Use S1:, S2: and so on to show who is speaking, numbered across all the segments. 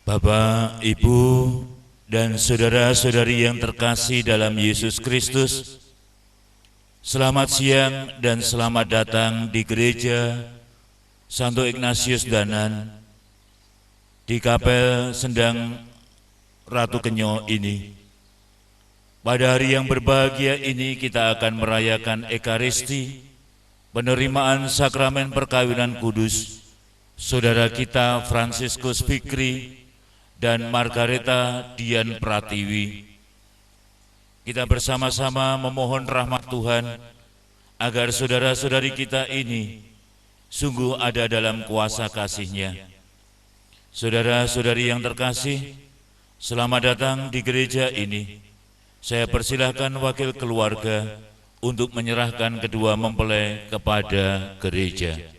S1: Bapak, Ibu, dan saudara-saudari yang terkasih dalam Yesus Kristus, selamat siang dan selamat datang di Gereja Santo Ignatius Danan di Kapel Sendang Ratu Kenyo ini. Pada hari yang berbahagia ini kita akan merayakan Ekaristi, penerimaan sakramen perkawinan kudus saudara kita Fransiskus Fikri dan Margareta Dian Pratiwi. Kita bersama-sama memohon rahmat Tuhan agar saudara-saudari kita ini sungguh ada dalam kuasa kasih-Nya. Saudara-saudari yang terkasih, selamat datang di gereja ini. Saya persilahkan wakil keluarga untuk menyerahkan kedua mempelai kepada gereja.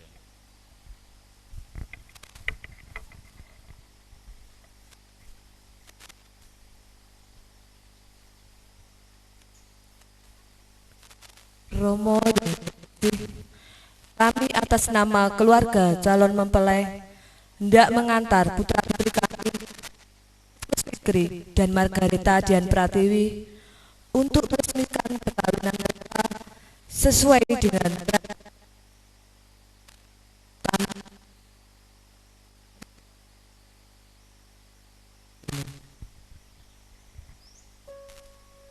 S2: Romo yang dikasihi, kami atas nama keluarga calon mempelai hendak mengantar putra-putri kami Fikri dan Margareta Dian Pratiwi untuk meresmikan perkawinan mereka sesuai dengan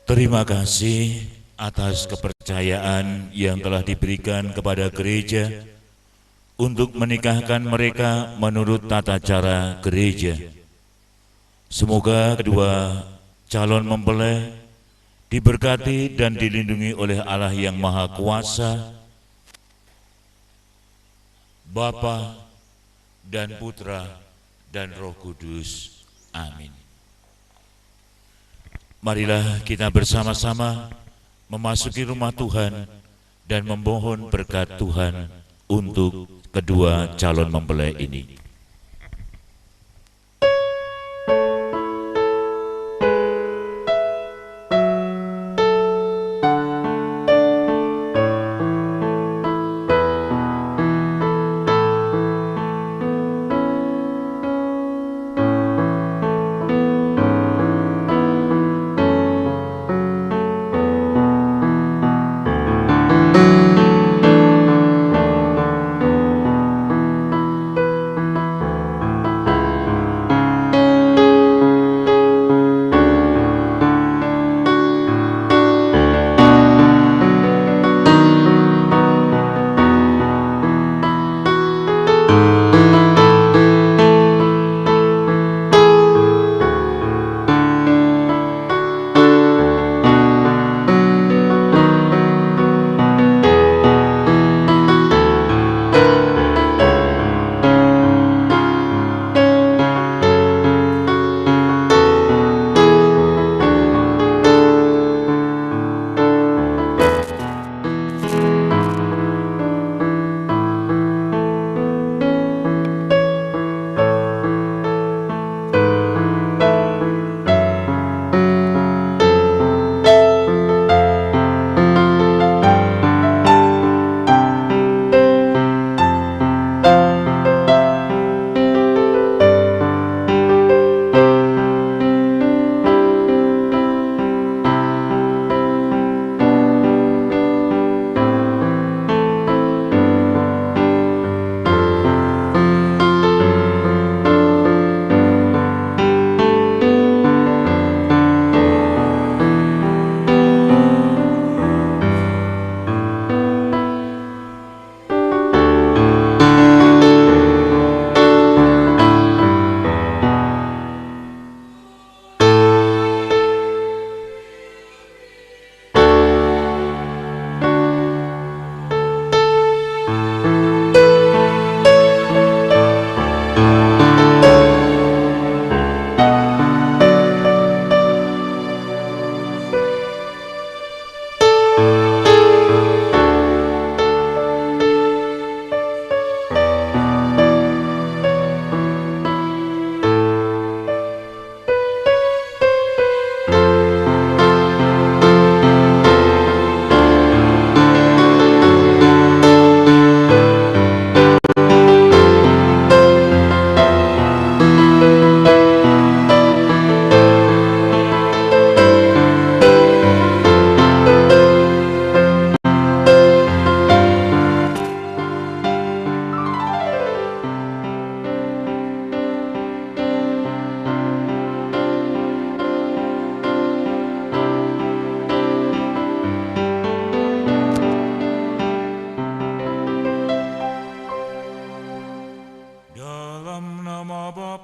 S1: Terima kasih atas kepercayaan yang telah diberikan kepada gereja untuk menikahkan mereka menurut tata cara gereja. Semoga kedua calon mempelai diberkati dan dilindungi oleh Allah yang Maha Kuasa, Bapa dan Putra dan Roh Kudus. Amin. Marilah kita bersama-sama memasuki rumah Tuhan dan memohon berkat Tuhan untuk kedua calon mempelai ini.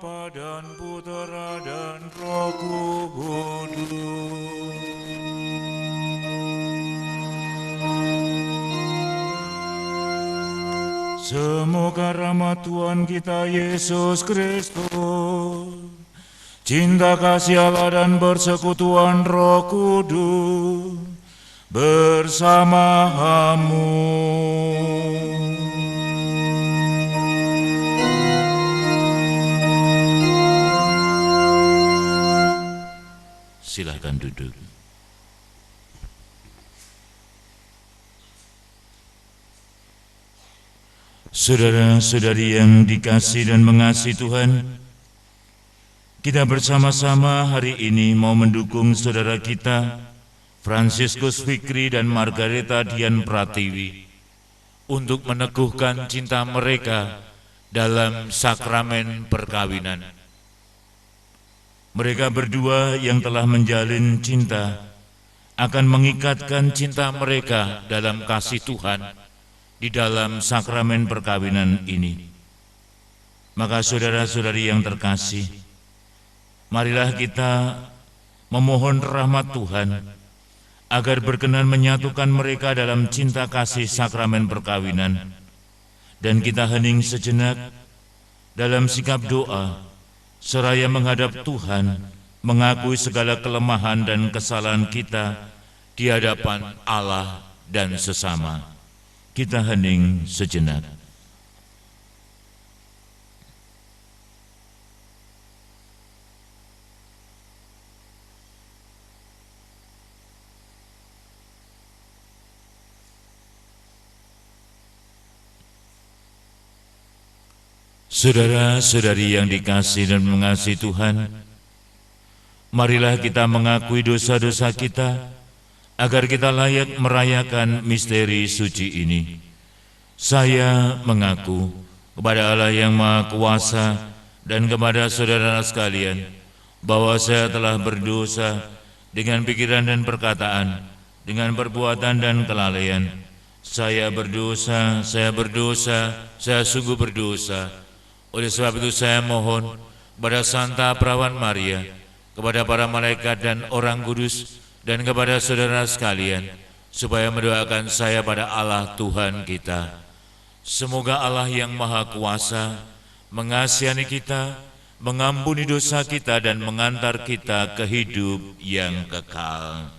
S1: Bapa dan Putera dan Roh Kudus. Semoga rahmat Tuhan kita Yesus Kristus, cinta kasih Allah dan persekutuan Roh Kudus bersamamu. Silakan duduk. Saudara-saudari yang dikasihi dan mengasihi Tuhan, kita bersama-sama hari ini mau mendukung saudara kita Fransiskus Fikri dan Margareta Dian Pratiwi untuk meneguhkan cinta mereka dalam sakramen perkawinan. Mereka berdua yang telah menjalin cinta akan mengikatkan cinta mereka dalam kasih Tuhan di dalam sakramen perkawinan ini. Maka saudara-saudari yang terkasih, marilah kita memohon rahmat Tuhan agar berkenan menyatukan mereka dalam cinta kasih sakramen perkawinan. Dan kita hening sejenak dalam sikap doa, seraya menghadap Tuhan, mengakui segala kelemahan dan kesalahan kita di hadapan Allah dan sesama. Kita hening sejenak. Saudara-saudari yang dikasihi dan mengasihi Tuhan, marilah kita mengakui dosa-dosa kita, agar kita layak merayakan misteri suci ini. Saya mengaku kepada Allah yang Maha Kuasa dan kepada saudara sekalian bahwa saya telah berdosa dengan pikiran dan perkataan, dengan perbuatan dan kelalaian. Saya berdosa, saya sungguh berdosa. Oleh sebab itu saya mohon kepada Santa Perawan Maria, kepada para malaikat dan orang kudus, dan kepada saudara sekalian, supaya mendoakan saya pada Allah Tuhan kita. Semoga Allah yang Maha Kuasa mengasihani kita, mengampuni dosa kita, dan mengantar kita ke hidup yang kekal.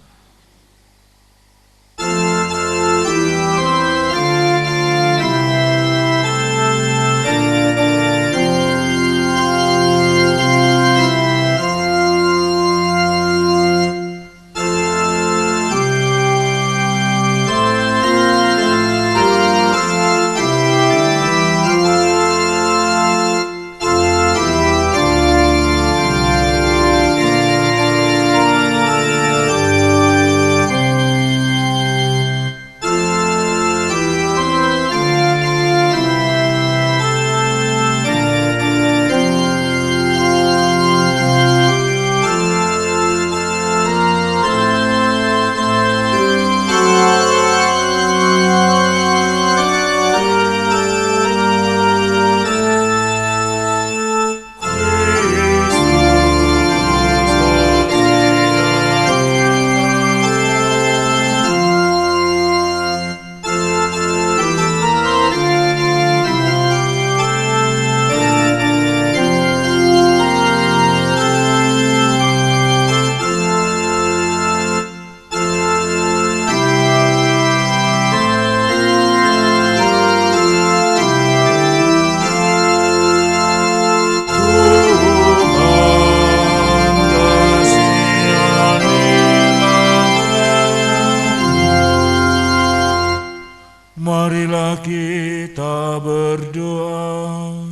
S1: Marilah kita berdoa.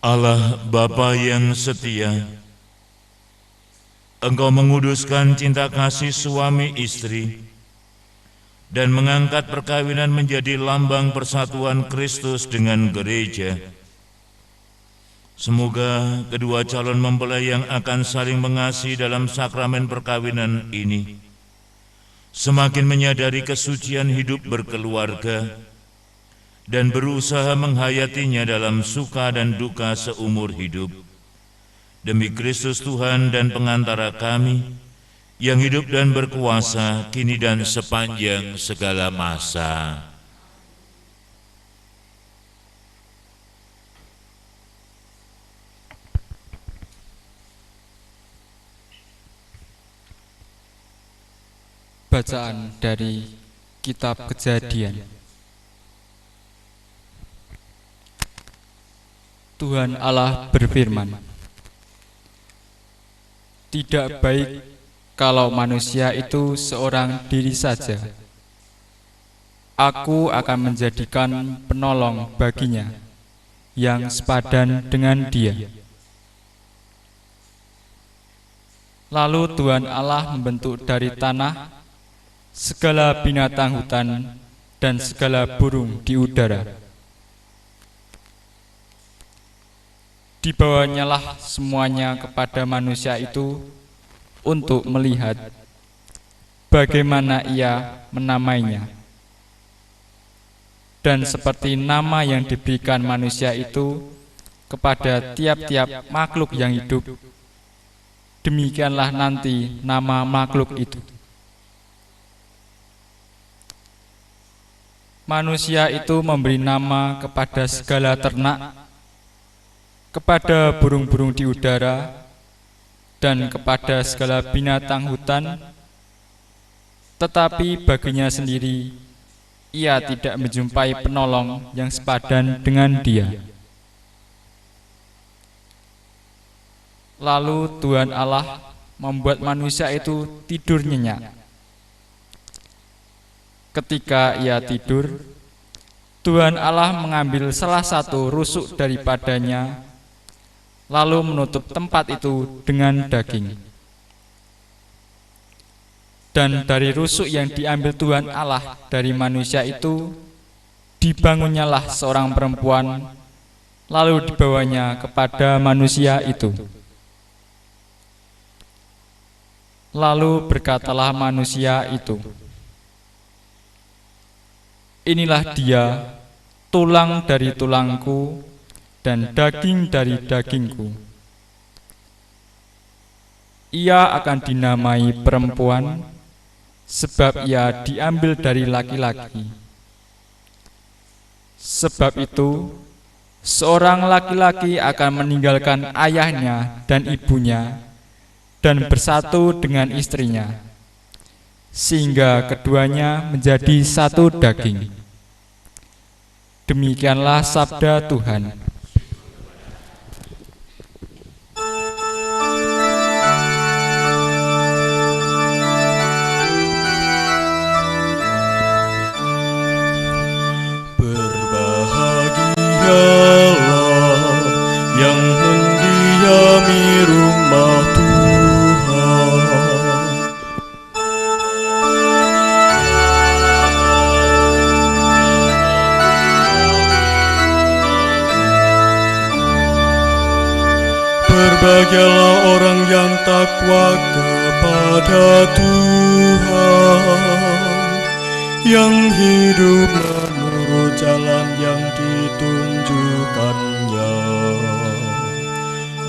S1: Allah Bapa yang setia, Engkau menguduskan cinta kasih suami istri dan mengangkat perkawinan menjadi lambang persatuan Kristus dengan gereja. Semoga kedua calon mempelai yang akan saling mengasihi dalam sakramen perkawinan ini semakin menyadari kesucian hidup berkeluarga, dan berusaha menghayatinya dalam suka dan duka seumur hidup. Demi Kristus Tuhan dan pengantara kami, yang hidup dan berkuasa kini dan sepanjang segala masa.
S3: Bacaan dari Kitab Kejadian. Tuhan Allah berfirman, "Tidak baik kalau manusia itu seorang diri saja. Aku akan menjadikan penolong baginya yang sepadan dengan dia." Lalu Tuhan Allah membentuk dari tanah segala binatang hutan dan segala burung di udara. Dibawanyalah semuanya kepada manusia itu untuk melihat bagaimana ia menamainya. Dan seperti nama yang diberikan manusia itu kepada tiap-tiap makhluk yang hidup, demikianlah nanti nama makhluk itu. Manusia itu memberi nama kepada segala ternak, kepada burung-burung di udara, dan kepada segala binatang hutan, tetapi baginya sendiri ia tidak menjumpai penolong yang sepadan dengan dia. Lalu Tuhan Allah membuat manusia itu tidur nyenyak. Ketika ia tidur, Tuhan Allah mengambil salah satu rusuk daripadanya, lalu menutup tempat itu dengan daging. Dan dari rusuk yang diambil Tuhan Allah dari manusia itu, dibangunnyalah seorang perempuan, lalu dibawanya kepada manusia itu. Lalu berkatalah manusia itu, "Inilah dia, tulang dari tulangku dan daging dari dagingku. Ia akan dinamai perempuan, sebab ia diambil dari laki-laki. Sebab itu, seorang laki-laki akan meninggalkan ayahnya dan ibunya dan bersatu dengan istrinya, sehingga keduanya menjadi satu daging." Demikianlah sabda Tuhan.
S4: Berbahagialah yang mendiami rumah Tuhan. Berbahagialah orang yang takwa kepada Tuhan, yang hidup menurut jalan yang ditunjukkannya.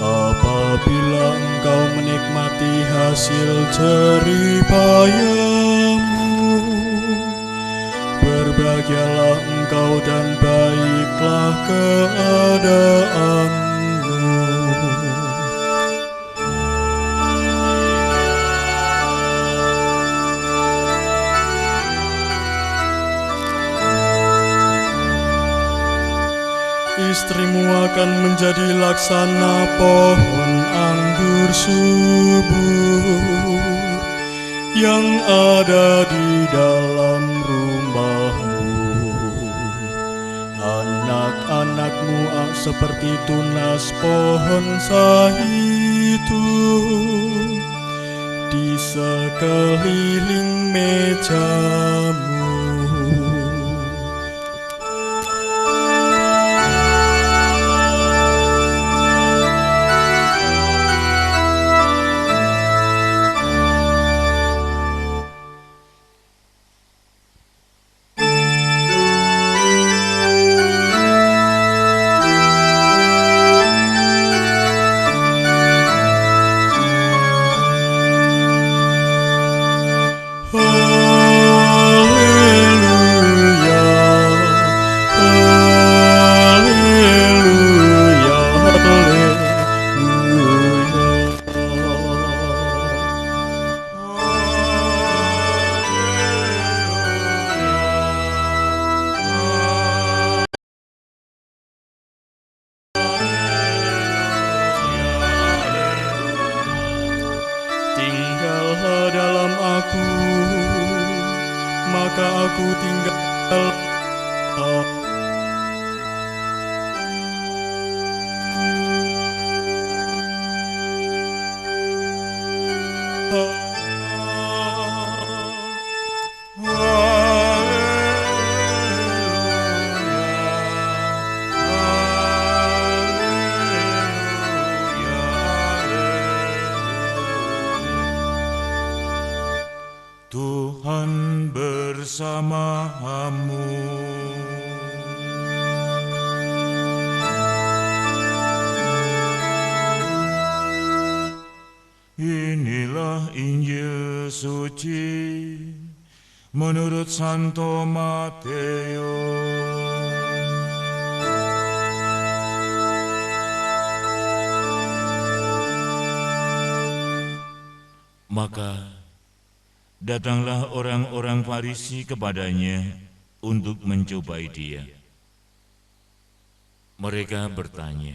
S4: Apabila engkau menikmati hasil jeripayamu, berbahagialah engkau dan baiklah keadaanmu. Istrimu akan menjadi laksana pohon anggur subur yang ada di dalam rumahmu. Anak-anakmu seperti tunas pohon zaitun di sekeliling mejamu.
S1: Tuhan bersamamu. Inilah Injil suci menurut Santo Matius. Maka datanglah orang-orang Farisi kepadanya untuk mencobai dia. Mereka bertanya,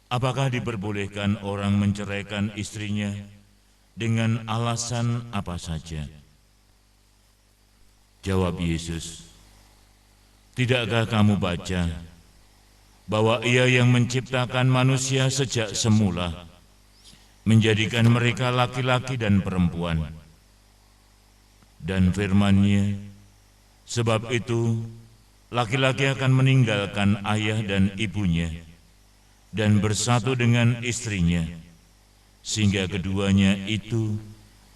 S1: apakah diperbolehkan orang menceraikan istrinya dengan alasan apa saja? Jawab Yesus, tidakkah kamu baca bahwa Ia yang menciptakan manusia sejak semula menjadikan mereka laki-laki dan perempuan. Dan firman-Nya, sebab itu laki-laki akan meninggalkan ayah dan ibunya dan bersatu dengan istrinya, sehingga keduanya itu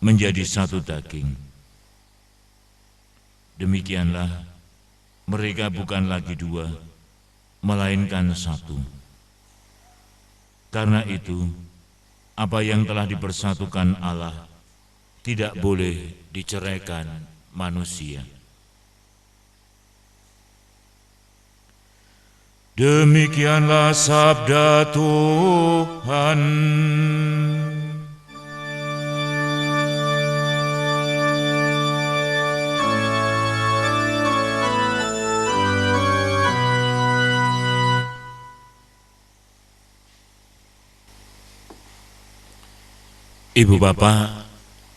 S1: menjadi satu daging. Demikianlah mereka bukan lagi dua, melainkan satu. Karena itu, apa yang telah dipersatukan Allah tidak boleh diceraikan manusia. Demikianlah sabda Tuhan. Ibu bapak,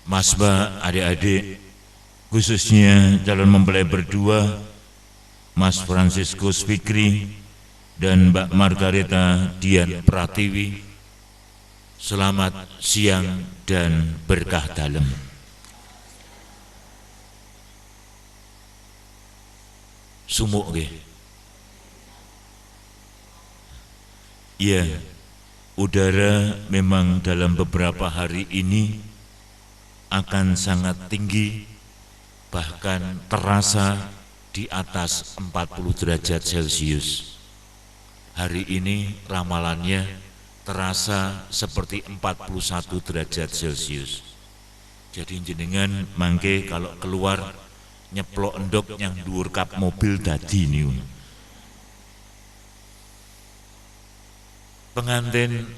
S1: masbah, adik-adik, khususnya calon mempelai berdua, Mas Fransiskus Fikri dan Mbak Margareta Dian Pratiwi, selamat siang dan berkah dalem. Sumuk nggih. Iya. Udara memang dalam beberapa hari ini akan sangat tinggi, bahkan terasa di atas 40 derajat Celcius. Hari ini ramalannya terasa seperti 41 derajat Celcius. Jadi jenengan mangke kalau keluar nyeplok endok yang dhuwur kap mobil dadi niku. Pengantin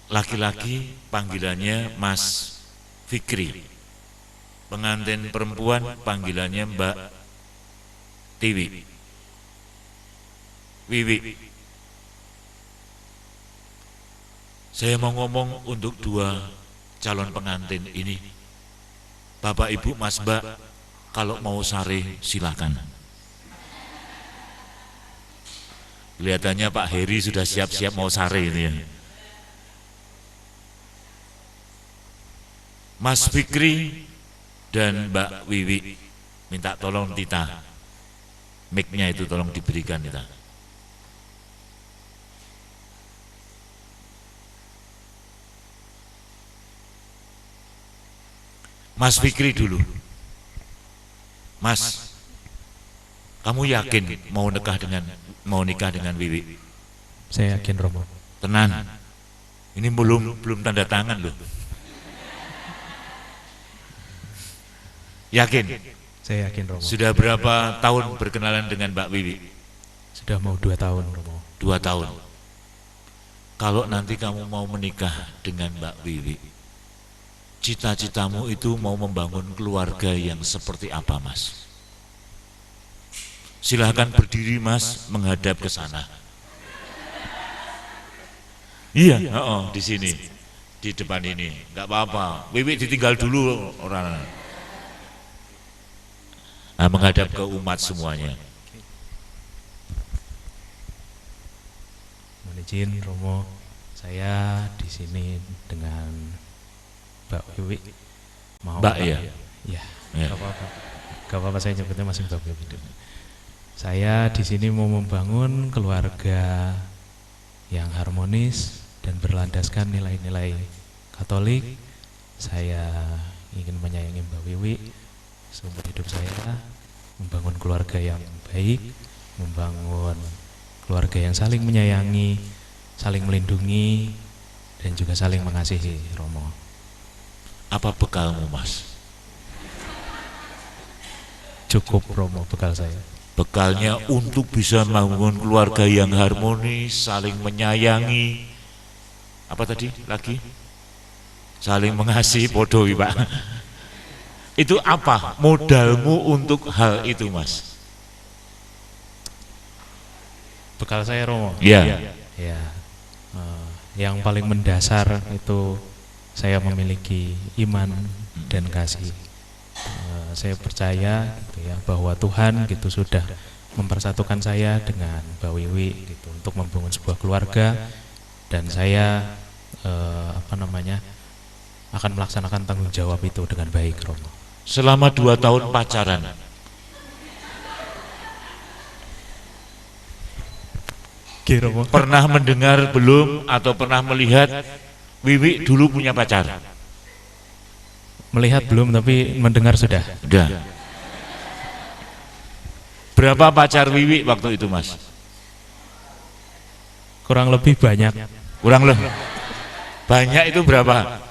S1: laki-laki panggilannya Mas Fikri. Pengantin perempuan panggilannya Mbak Tiwi. Wiwi. Saya mau ngomong untuk dua calon pengantin ini. Bapak Ibu Mas Mbak, kalau mau sare silakan. Kelihatannya Pak Heri sudah siap-siap mau sare ini ya. Mas Fikri dan Mbak Wiwi, minta tolong Tita, mic-nya itu tolong diberikan Tita. Mas Fikri dulu. Mas, kamu yakin mau nikah dengan Wiwi?
S5: Saya yakin, Romo.
S1: Tenan. Ini belum tanda tangan loh. Yakin?
S5: Saya yakin, Romo.
S1: Sudah berapa tahun berkenalan dengan Mbak Wiwi?
S5: Sudah mau 2 tahun, Romo.
S1: 2 tahun. Kalau nanti kamu mau menikah dengan Mbak Wiwi, cita-citamu itu mau membangun keluarga yang seperti apa, Mas? Silahkan berdiri, Mas, menghadap ke sana. Iya, di sini, di depan ini, nggak apa-apa. Wiwi ditinggal dulu orang. menghadap ke umat semuanya.
S5: Mohon izin Romo, saya di sini dengan Mbak Wiwi.
S1: Mbak ya?
S5: Ya,
S1: Ya.
S5: gak apa-apa saya nyebutnya masih Mbak Wiwi. Saya di sini mau membangun keluarga yang harmonis dan berlandaskan nilai-nilai Katolik. Saya ingin menyayangi Mbak Wiwi seumur hidup saya, membangun keluarga yang baik, membangun keluarga yang saling menyayangi, saling melindungi, dan juga saling mengasihi, Romo.
S1: Apa bekalmu, Mas?
S5: Cukup, Romo, bekal saya.
S1: Bekalnya untuk bisa membangun keluarga yang harmonis, saling menyayangi. Apa tadi lagi? Saling mengasihi, podo, Pak. Itu apa modalmu untuk hal itu, Mas?
S5: Bekal saya, Romo.
S1: Ya.
S5: Ya, yang paling mendasar itu saya memiliki iman dan kasih. Saya percaya gitu ya, bahwa Tuhan gitu sudah mempersatukan saya dengan Mbak Wiwi gitu untuk membangun sebuah keluarga, dan saya akan melaksanakan tanggung jawab itu dengan baik, Romo.
S1: Selama 2 tahun pacaran,
S5: Romo.
S1: pernah mendengar belum atau pernah melihat Wiwi dulu punya pacar?
S5: Melihat belum, tapi mendengar sudah.
S1: Udah. Berapa pacar Wiwi waktu itu, Mas?
S5: Kurang lebih banyak.
S1: Kurang lebih. Banyak itu berapa?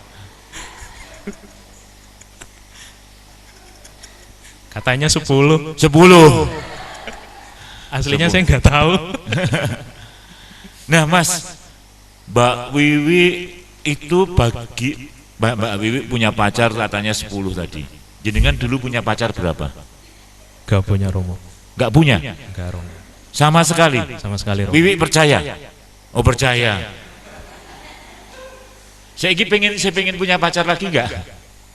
S5: Katanya 10.
S1: 10.
S5: Aslinya saya nggak tahu.
S1: Nah, Mas, Mbak Wiwi itu Mbak Wiwi punya pacar katanya 10 tadi. Jenengan dulu punya pacar berapa?
S5: Gak punya, Romo.
S1: Gak punya?
S5: Enggak, Romo.
S1: Sama sekali?
S5: Sama sekali, Romo.
S1: Wiwi percaya? Oh, percaya. Saya pengen punya pacar lagi enggak?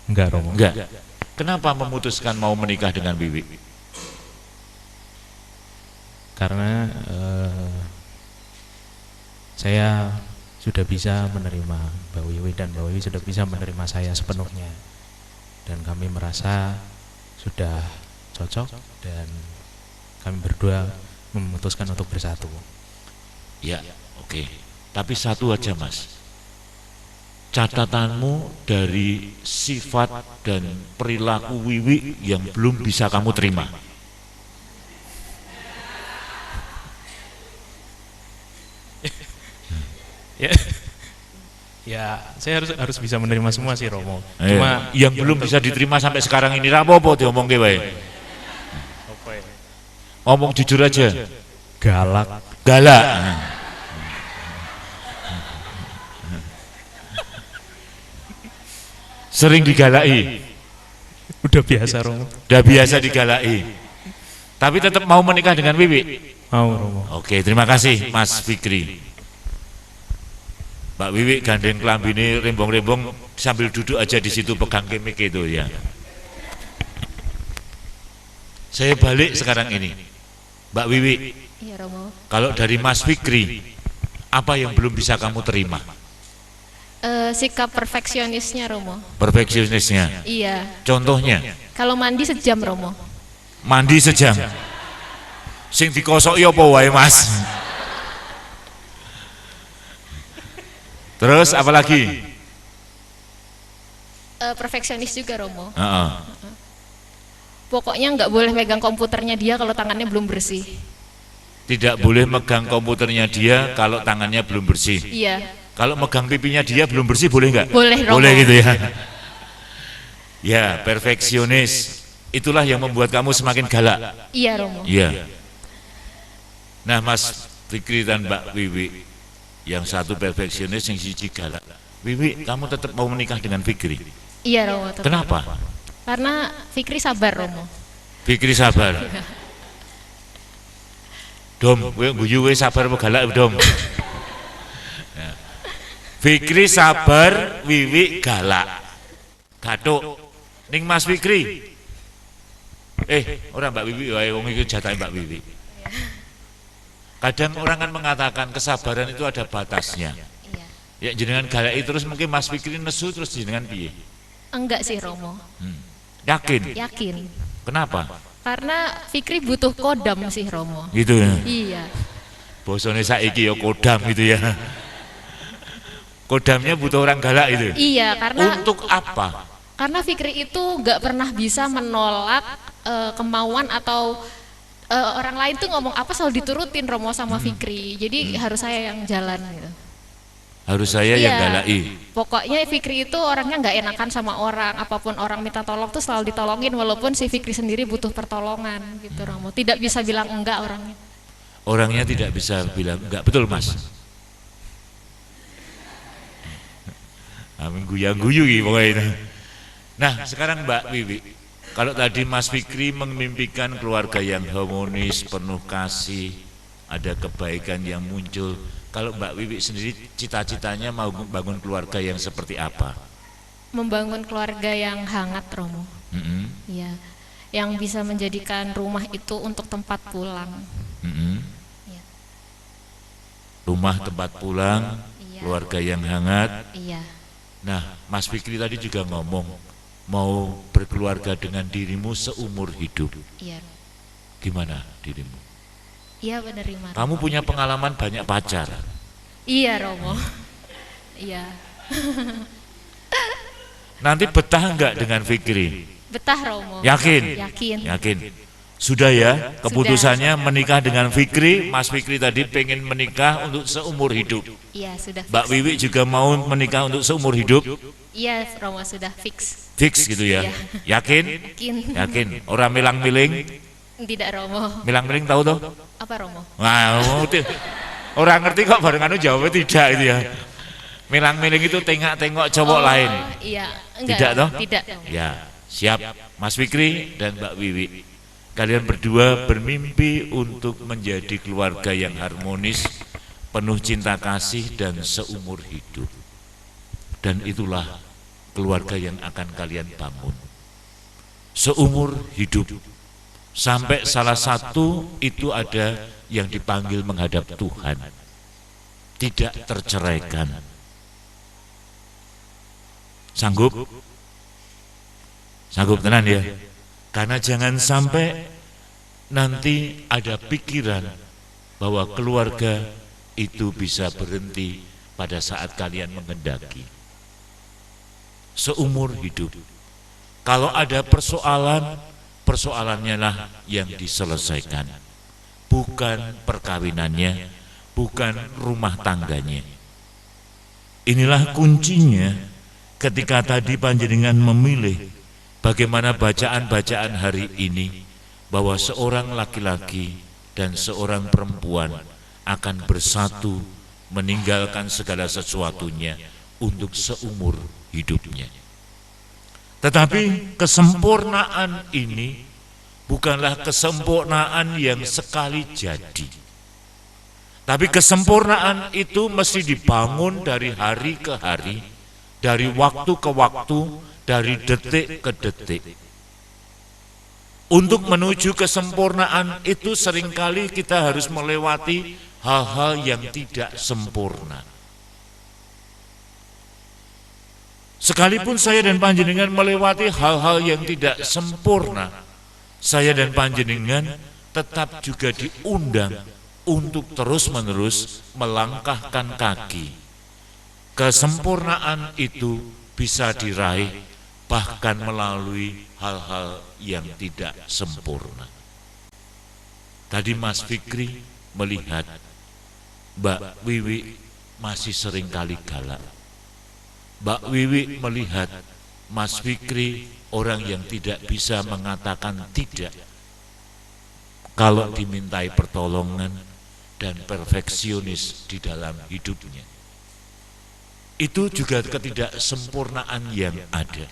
S5: Enggak, Romo.
S1: Enggak. Kenapa memutuskan mau menikah dengan Wiwi?
S5: Karena saya sudah bisa menerima Mbak Wiwi, dan Mbak Wiwi sudah bisa menerima saya sepenuhnya, dan kami merasa sudah cocok, dan kami berdua memutuskan untuk bersatu.
S1: Ya, oke. Tapi satu aja, Mas. Catatanmu dari sifat dan perilaku Wiwi yang belum bisa kamu terima.
S5: Ya, saya harus bisa menerima semua sih, Romo. Cuma
S1: Yang belum bisa diterima sampai sekarang ini rapopo diomong wae. Ngomong jujur aja.
S5: galak.
S1: Galak. Sering digalai.
S5: Udah biasa, Romo.
S1: Udah biasa digalai. Tapi tetap mau menikah dengan Wiwi.
S5: Mau, Romo.
S1: Oke, terima kasih Mas Fikri. Mbak Wiwi gandeng kelambine rembong-rembong sambil duduk aja di situ pegang kemik itu ya. Saya balik sekarang ini. Mbak Wiwi,
S2: Iya, Romo.
S1: kalau dari Mas Fikri, apa yang belum bisa kamu terima?
S6: Sikap perfeksionisnya, Romo.
S1: Perfeksionisnya.
S6: Iya.
S1: Contohnya,
S6: Kalau mandi sejam, Romo.
S1: mandi sejam. Sing dikosoki apa wae, Mas? Terus apa lagi?
S6: Perfeksionis juga, Romo.
S1: Heeh.
S6: Pokoknya nggak boleh megang komputernya dia kalau tangannya belum bersih.
S1: Tidak boleh megang komputernya dia kalau tangannya belum bersih.
S6: Iya.
S1: Kalau megang pipinya dia belum bersih boleh nggak?
S6: Boleh, Romo.
S1: Boleh gitu ya. Ya, perfeksionis. Itulah yang membuat kamu semakin galak.
S6: Iya, Romo.
S1: Iya. Nah, Mas Fikri dan Mbak Wiwi, yang satu perfeksionis, yang siji galak. Wiwi, kamu tetap mau menikah dengan Fikri?
S6: Iya, Romo. tetap.
S1: Kenapa?
S6: Karena Fikri sabar, Romo.
S1: Fikri sabar. Dom, kowe guyu kowe sabar apa galak, Dom? Ya. Fikri sabar, Wiwi galak. Gathuk. Ning Mas Fikri. Orang Mbak Wiwi, wong iki jatah Mbak Wiwi. Kadang orang kan mengatakan kesabaran itu ada batasnya.
S6: Iya.
S1: Ya jenengan galaki terus mungkin Mas Fikri nesu terus jenengan piye?
S6: Enggak sih Romo.
S1: Yakin?
S6: Yakin.
S1: Kenapa?
S6: Karena Fikri butuh kodam sih Romo.
S1: Gitu ya.
S6: Iya.
S1: Bosone saiki ya kodam gitu ya. Kodamnya butuh orang galak itu.
S6: Iya, karena
S1: untuk apa?
S6: Karena Fikri itu nggak pernah bisa menolak kemauan atau orang lain tuh ngomong apa selalu diturutin Romo sama Fikri. Jadi harus saya yang jalan gitu.
S1: Harus saya yang galai.
S6: Pokoknya Fikri itu orangnya nggak enakan sama orang. Apapun orang minta tolong tuh selalu ditolongin walaupun si Fikri sendiri butuh pertolongan gitu Romo. Tidak bisa bilang enggak orangnya.
S1: Orangnya tidak bisa bilang enggak, betul Mas. Amin guyang-guyu gitu pokoknya. Nah sekarang Mbak Wiwi, kalau tadi Mas Fikri memimpikan keluarga yang harmonis, penuh kasih, ada kebaikan yang muncul. Kalau Mbak Wiwi sendiri cita-citanya mau bangun keluarga yang seperti apa?
S6: Membangun keluarga yang hangat Romo. Iya, yang bisa menjadikan rumah itu untuk tempat pulang. Ya.
S1: Rumah tempat pulang,
S6: Iya.
S1: keluarga yang hangat.
S6: Iya.
S1: Nah Mas Fikri tadi juga ngomong mau berkeluarga dengan dirimu seumur hidup.
S6: Iya.
S1: Gimana dirimu?
S6: Iya menerima.
S1: Kamu punya pengalaman banyak pacar.
S6: Iya Romo. Iya.
S1: Nanti betah enggak dengan Fikri?
S6: Betah Romo.
S1: Yakin?
S6: Yakin.
S1: Yakin. Sudah ya keputusannya menikah dengan Fikri. Mas Fikri tadi pengen menikah untuk seumur hidup.
S6: Iya sudah.
S1: Mbak Wiwi juga mau menikah untuk seumur hidup.
S6: Iya Romo sudah fix.
S1: Fix gitu ya.
S6: Iya.
S1: Yakin?
S6: Yakin.
S1: Yakin. Orang milang-miling.
S6: Tidak Romo.
S1: Milang-miling tahu toh?
S6: Apa Romo?
S1: Wah, orang ngerti kok barengan jawabnya tidak itu ya. Milang-miling itu tengok-tengok cowok lain.
S6: Iya. Enggak,
S1: Tidak toh?
S6: Tidak Romo.
S1: Ya, siap Mas Fikri dan Mbak Wiwi. Kalian berdua bermimpi untuk menjadi keluarga yang harmonis, penuh cinta kasih dan seumur hidup. Dan itulah keluarga yang akan kalian bangun. Seumur hidup. Sampai salah satu itu ada yang dipanggil menghadap Tuhan. Tidak terceraikan. Sanggup? Sanggup tenan ya? Karena jangan sampai nanti ada pikiran bahwa keluarga itu bisa berhenti pada saat kalian mengendaki. Seumur hidup. Kalau ada persoalan, persoalannya lah yang diselesaikan. Bukan perkawinannya, bukan rumah tangganya. Inilah kuncinya ketika tadi panjenengan memilih bagaimana bacaan-bacaan hari ini bahwa seorang laki-laki dan seorang perempuan akan bersatu meninggalkan segala sesuatunya untuk seumur hidupnya. Tetapi kesempurnaan ini bukanlah kesempurnaan yang sekali jadi. Tapi kesempurnaan itu mesti dibangun dari hari ke hari, dari waktu ke waktu, dari detik ke detik. Untuk menuju kesempurnaan itu seringkali kita harus melewati hal-hal yang tidak sempurna. Sekalipun saya dan panjenengan melewati hal-hal yang tidak sempurna, saya dan panjenengan tetap juga diundang untuk terus-menerus melangkahkan kaki. Kesempurnaan itu bisa diraih bahkan melalui hal-hal yang tidak sempurna. Tadi Mas Fikri melihat Mbak Wiwi masih seringkali galak. Mbak Wiwi melihat Mas Fikri orang yang tidak bisa mengatakan tidak kalau dimintai pertolongan dan perfeksionis di dalam hidupnya. Itu juga ketidaksempurnaan yang ada.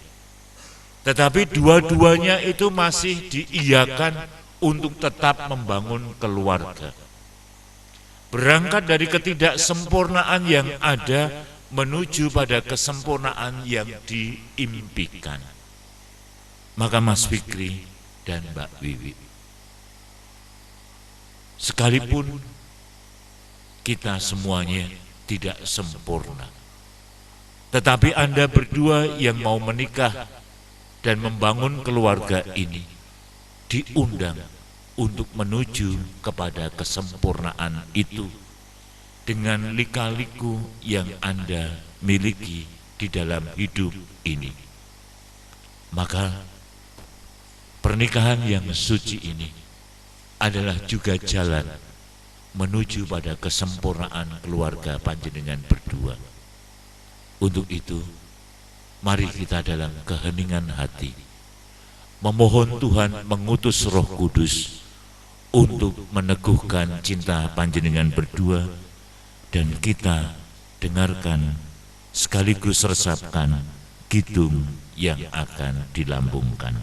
S1: Tetapi dua-duanya itu masih diiyakan untuk tetap membangun keluarga. Berangkat dari ketidaksempurnaan yang ada menuju pada kesempurnaan yang diimpikan. Maka Mas Fikri dan Mbak Wiwi. Sekalipun kita semuanya tidak sempurna, tetapi Anda berdua yang mau menikah dan membangun keluarga ini diundang untuk menuju kepada kesempurnaan itu dengan lika-liku yang Anda miliki di dalam hidup ini. Maka pernikahan yang suci ini adalah juga jalan menuju pada kesempurnaan keluarga panjenengan berdua. Untuk itu, mari kita dalam keheningan hati memohon Tuhan mengutus Roh Kudus untuk meneguhkan cinta panjenengan berdua, dan kita dengarkan sekaligus resapkan kidung yang akan dilambungkan.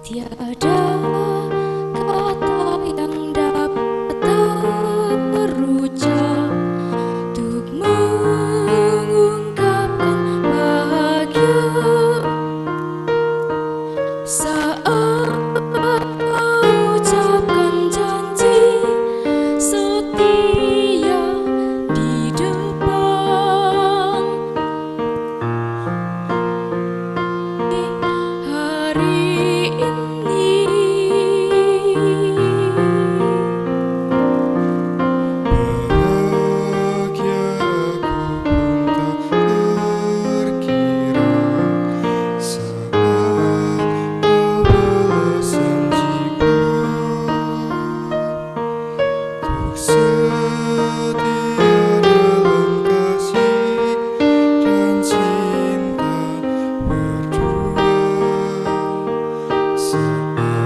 S7: Tiada kata yang dapat terucap untuk mengungkapkan bahagia saat kau ucapkan janji setia di depan hari ini.
S4: Bahagia aku pun tak terkira saat kau balas janjiku untuk setia dalam kasih dan cinta berdua saat ini selamanya.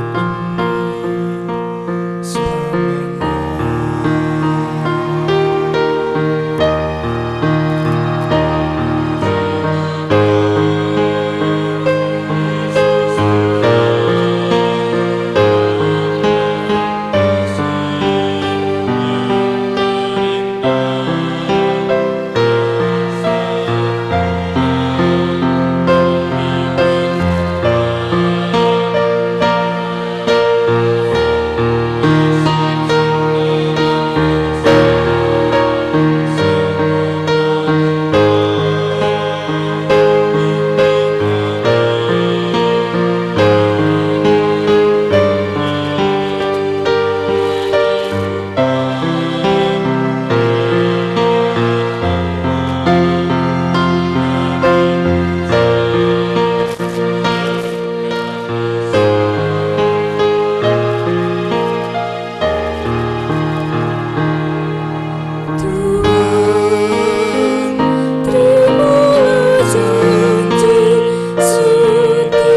S4: Tuhan, terimalah janji setia kami.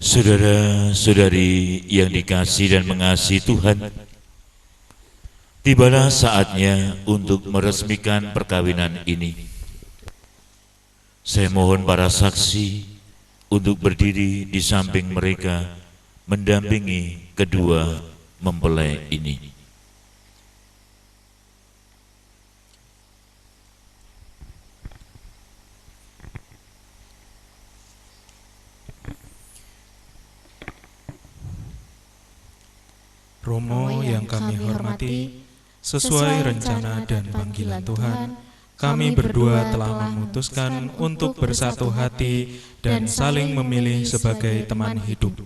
S1: Saudara-saudari yang dikasihi dan mengasihi Tuhan, tibalah saatnya untuk meresmikan perkawinan ini. Saya mohon para saksi untuk berdiri di samping mereka, mendampingi kedua mempelai ini.
S5: Romo yang kami hormati, sesuai rencana dan panggilan Tuhan, kami berdua telah memutuskan untuk bersatu hati dan saling memilih sebagai teman hidup.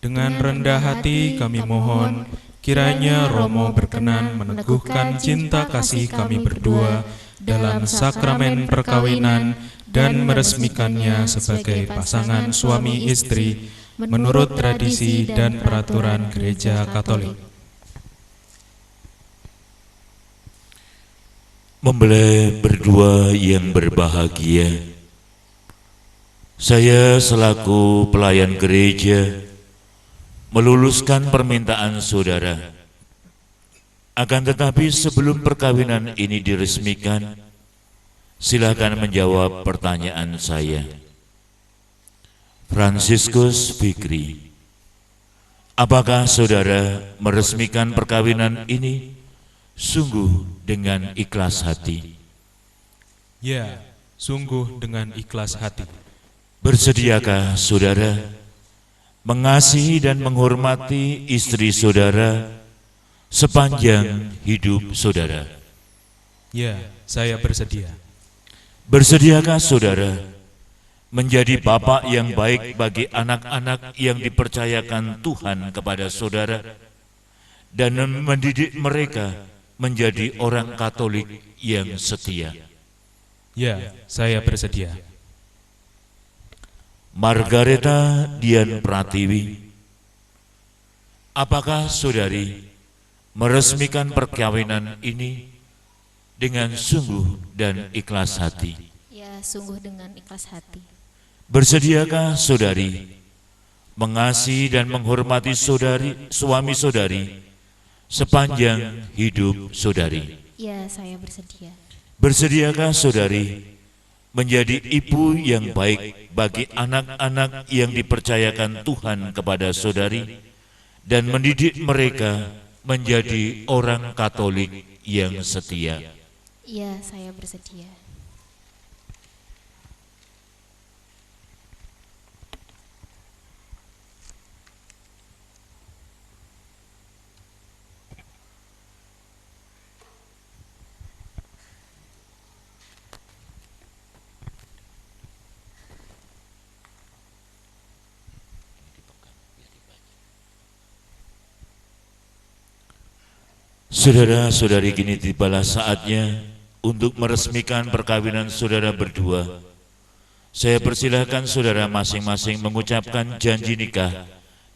S5: Dengan rendah hati kami mohon, kiranya Romo berkenan meneguhkan cinta kasih kami berdua dalam sakramen perkawinan dan meresmikannya sebagai pasangan suami istri menurut tradisi dan peraturan Gereja Katolik.
S1: Mempelai berdua yang berbahagia, saya selaku pelayan gereja meluluskan permintaan saudara. Akan tetapi sebelum perkawinan ini diresmikan, silakan menjawab pertanyaan saya. Fransiskus Fikri, apakah saudara meresmikan perkawinan ini sungguh dengan ikhlas hati?
S5: Ya, sungguh dengan ikhlas hati.
S1: Bersediakah saudara mengasihi dan menghormati istri saudara sepanjang hidup saudara?
S5: Ya, saya bersedia.
S1: Bersediakah saudara menjadi bapak yang baik bagi anak-anak yang dipercayakan Tuhan kepada saudara dan mendidik mereka menjadi orang Katolik yang setia?
S5: Ya, saya bersedia.
S1: Margareta Dian Pratiwi, apakah saudari meresmikan perkawinan ini dengan sungguh dan ikhlas hati?
S6: Ya, sungguh dengan ikhlas hati.
S1: Bersediakah saudari mengasihi dan menghormati suami saudari sepanjang hidup saudari?
S6: Ya, saya bersedia.
S1: Bersediakah saudari menjadi ibu yang baik bagi anak-anak yang dipercayakan Tuhan kepada saudari dan mendidik mereka menjadi orang Katolik yang setia?
S6: Ya, saya bersedia.
S1: Saudara-saudari, kini tibalah saatnya untuk meresmikan perkawinan saudara berdua. Saya persilahkan saudara masing-masing mengucapkan janji nikah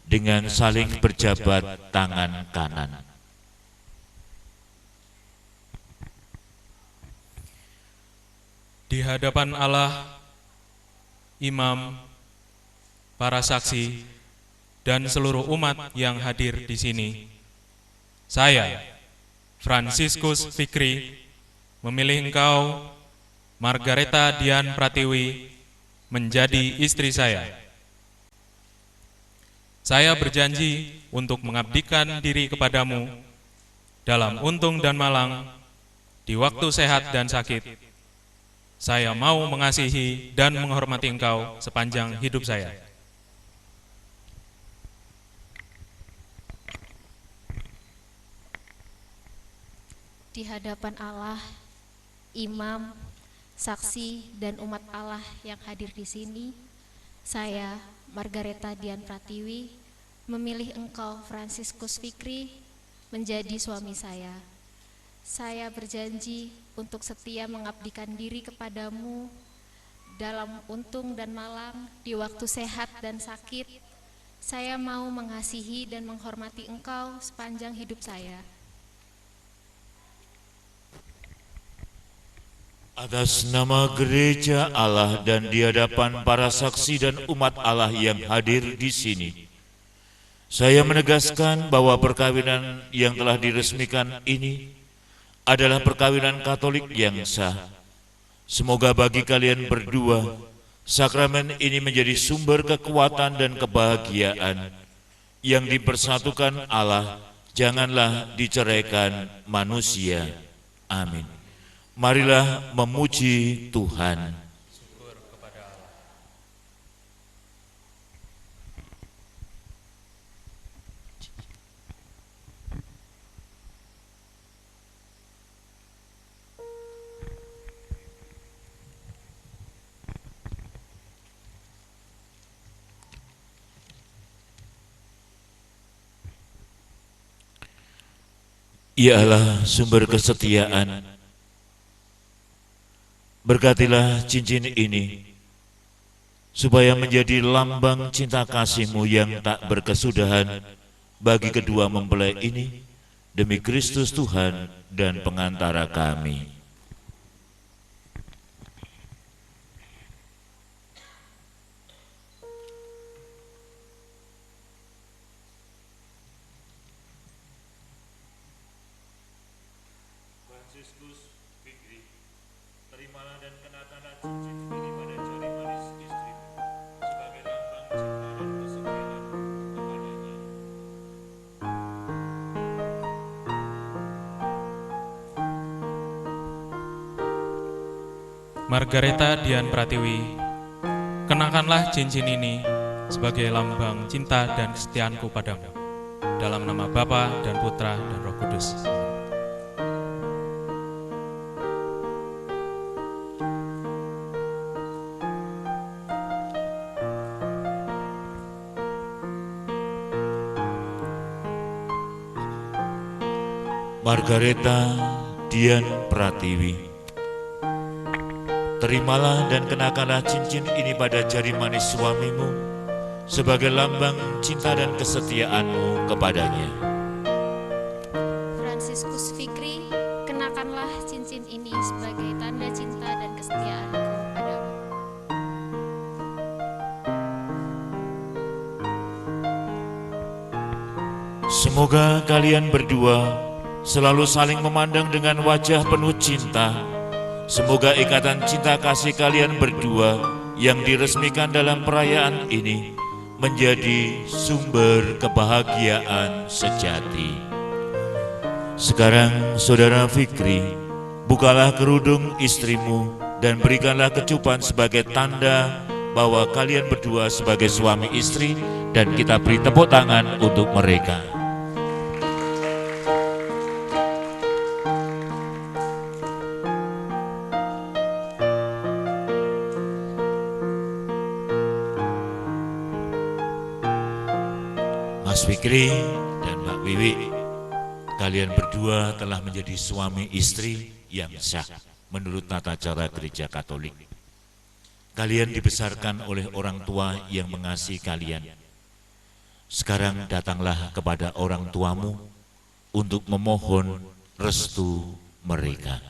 S1: dengan saling berjabat tangan kanan.
S5: Di hadapan Allah, imam, para saksi, dan seluruh umat yang hadir di sini, saya, Fransiskus Fikri, memilih engkau, Margareta Dian Pratiwi, menjadi istri saya. Saya berjanji untuk mengabdikan diri kepadamu dalam untung dan malang, di waktu sehat dan sakit. Saya mau mengasihi dan menghormati engkau sepanjang hidup saya.
S6: Di hadapan Allah, imam, saksi, dan umat Allah yang hadir di sini, saya, Margareta Dian Pratiwi, memilih engkau, Fransiskus Fikri, menjadi suami saya. Saya berjanji untuk setia mengabdikan diri kepadamu dalam untung dan malang, di waktu sehat dan sakit. Saya mau mengasihi dan menghormati engkau sepanjang hidup saya.
S1: Atas nama gereja Allah dan di hadapan para saksi dan umat Allah yang hadir di sini, saya menegaskan bahwa perkawinan yang telah diresmikan ini adalah perkawinan Katolik yang sah. Semoga bagi kalian berdua, sakramen ini menjadi sumber kekuatan dan kebahagiaan yang dipersatukan Allah, janganlah diceraikan manusia. Amin. Marilah memuji Tuhan. Ialah sumber kesetiaan. Berkatilah cincin ini, supaya menjadi lambang cinta kasih-Mu yang tak berkesudahan bagi kedua mempelai ini, demi Kristus Tuhan dan pengantara kami. Franciscus Fikri, terimalah dan kenakanlah cincin ini pada jari manis istrimu sebagai lambang cinta dan kesetiaan kepadanya.
S5: Margareta Dian Pratiwi, kenakanlah cincin ini sebagai lambang cinta dan kesetiaanku padamu. Dalam nama Bapa dan Putra dan Roh Kudus.
S1: Margareta Dian Pratiwi, terimalah dan kenakanlah cincin ini pada jari manis suamimu sebagai lambang cinta dan kesetiaanmu kepadanya.
S6: Franciscus Fikri, kenakanlah cincin ini sebagai tanda cinta dan kesetiaanku padamu.
S1: Semoga kalian berdua selalu saling memandang dengan wajah penuh cinta. Semoga ikatan cinta kasih kalian berdua yang diresmikan dalam perayaan ini menjadi sumber kebahagiaan sejati. Sekarang saudara Fikri, bukalah kerudung istrimu dan berikanlah kecupan sebagai tanda bahwa kalian berdua sebagai suami istri, dan kita beri tepuk tangan untuk mereka. Mas Fikri dan Mbak Wiwi, kalian berdua telah menjadi suami istri yang sah menurut tata cara Gereja Katolik. Kalian dibesarkan oleh orang tua yang mengasihi kalian. Sekarang datanglah kepada orang tuamu untuk memohon restu mereka.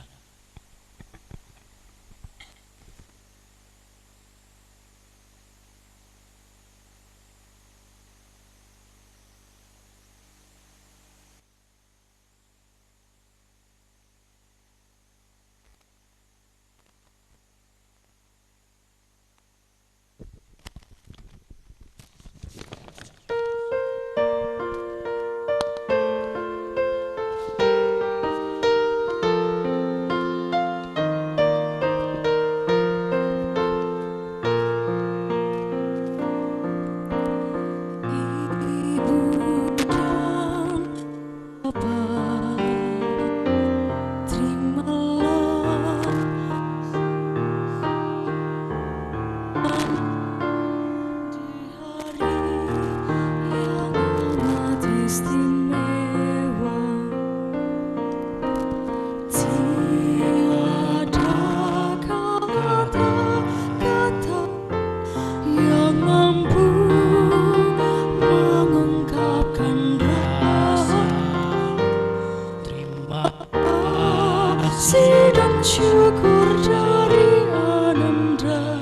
S7: Syukur dari Ananda,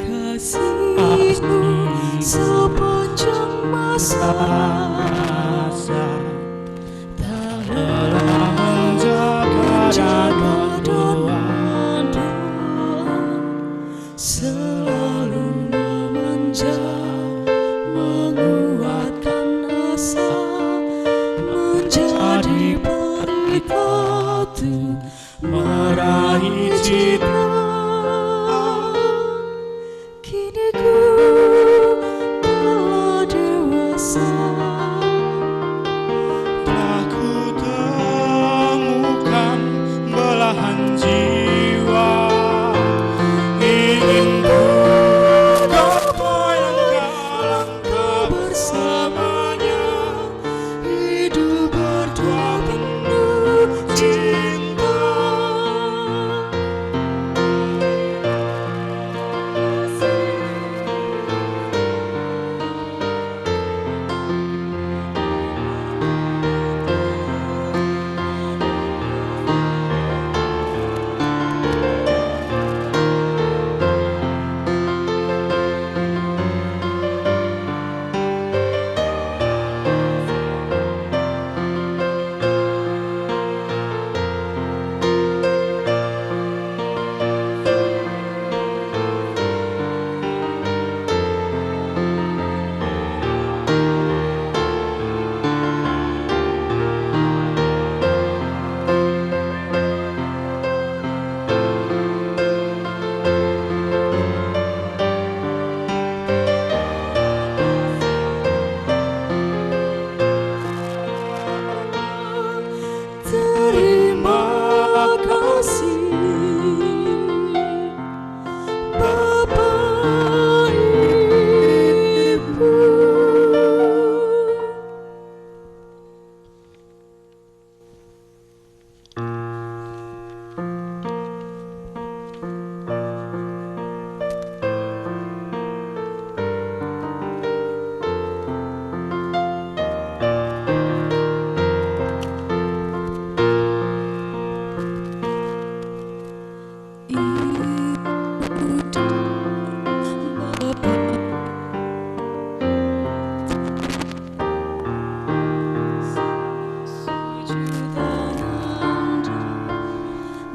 S7: kasih-Mu sepanjang masa, telah menjaga dan menolong, selalu memanja, menguatkan asa, menjadi pelipatu meraih cita. Kini ku telah dewasa,
S4: Telah ku temukan belahan jiwa, ingin ku bersamanya, hidup berdua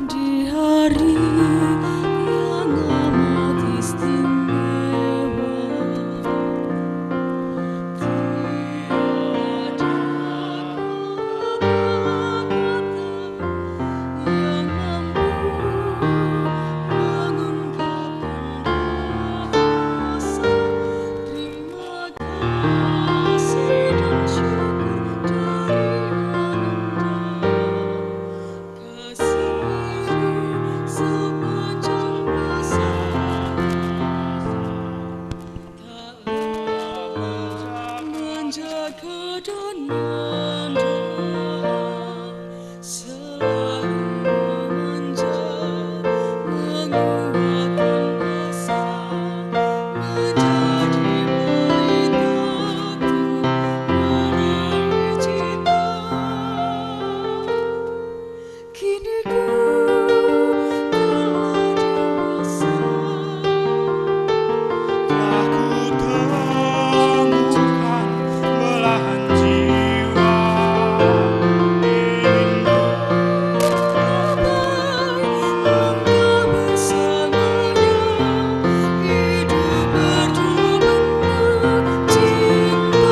S7: Di hari yang amat istimewa, tiada kata-kata yang mampu mengungkapkan rasa terima kasih dan syukur dari Anda. Kasih sepanjang masa tak lelah menjaga dan mendoa, selalu memanja, menguatkan asa, menjadi pelita meraih cita. Kini ku telah dewasa,
S4: Telah ku temukan belahan jiwa
S7: gapai langkah bersamanya, hidup berdua penuh cinta.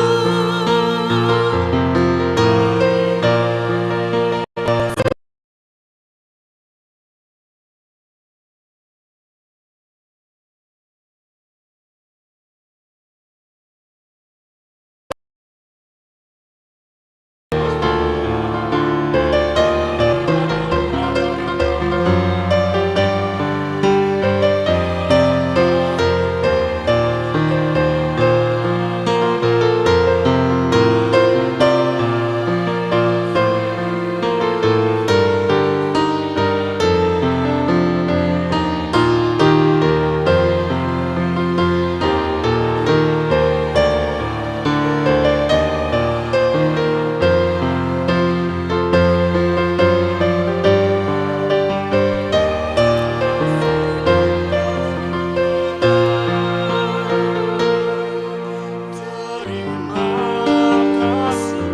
S4: terima kasih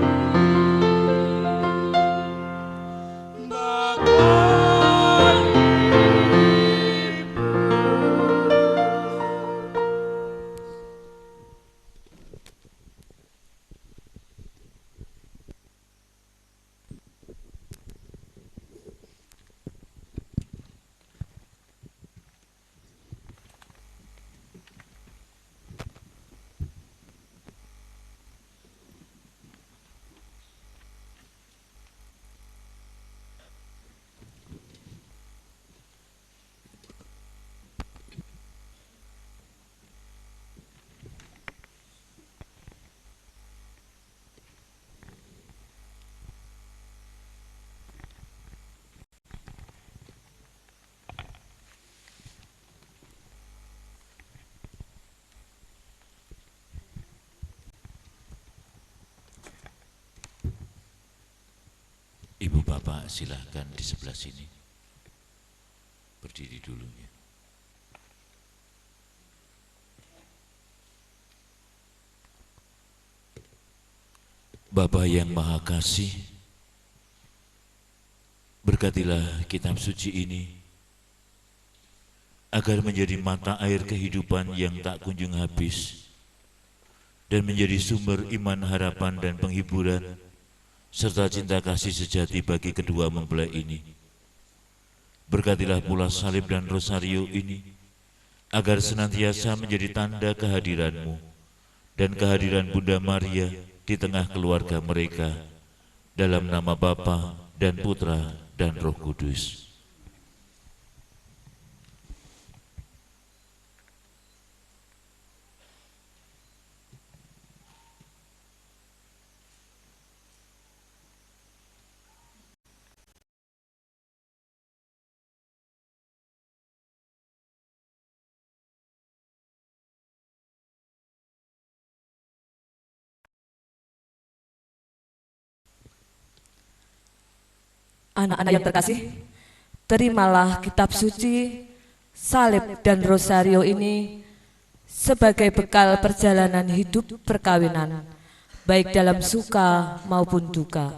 S4: Bapak
S1: Ibu bapak silahkan di sebelah sini. Berdiri dulu ya. Bapa yang Maha Kasih, berkatilah kitab suci ini agar menjadi mata air kehidupan yang tak kunjung habis dan menjadi sumber iman, harapan dan penghiburan serta cinta kasih sejati bagi kedua mempelai ini. Berkatilah pula salib dan rosario ini agar senantiasa menjadi tanda kehadiran-Mu dan kehadiran Bunda Maria di tengah keluarga mereka, dalam nama Bapa dan Putra dan Roh Kudus.
S2: Anak-anak yang terkasih, terimalah kitab suci, salib dan rosario ini sebagai bekal perjalanan hidup perkawinan, baik dalam suka maupun duka.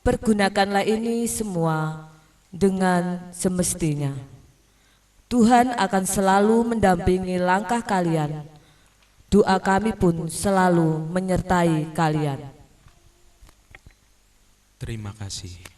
S2: Pergunakanlah ini semua dengan semestinya. Tuhan akan selalu mendampingi langkah kalian. Doa kami pun selalu menyertai kalian.
S8: Terima kasih.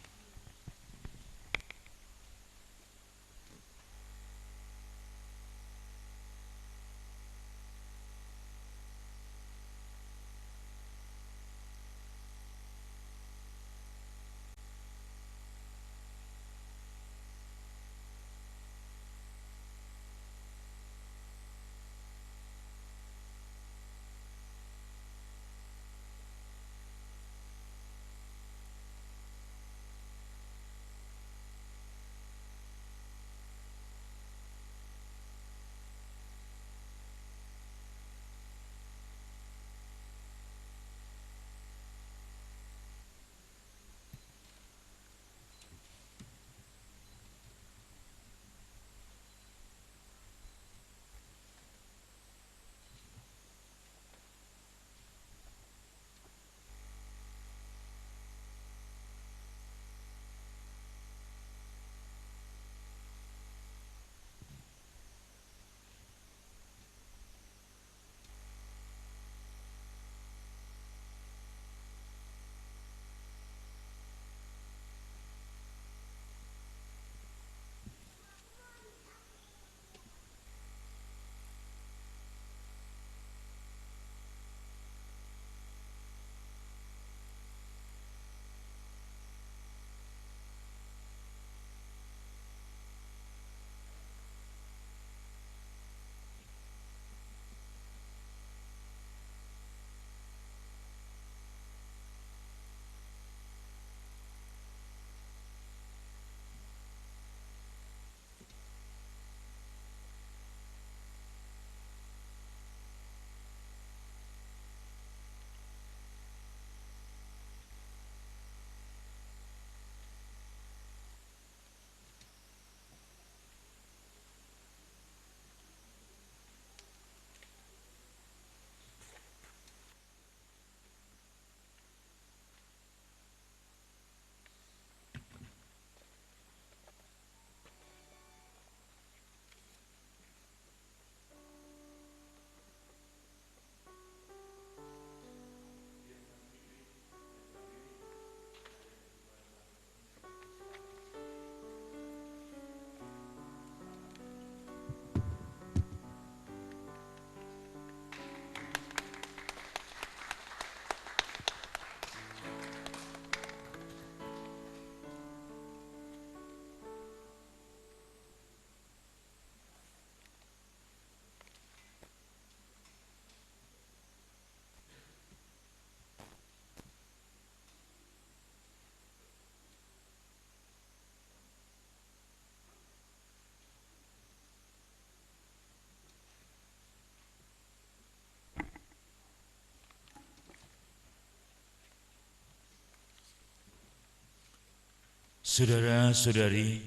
S1: Saudara-saudari,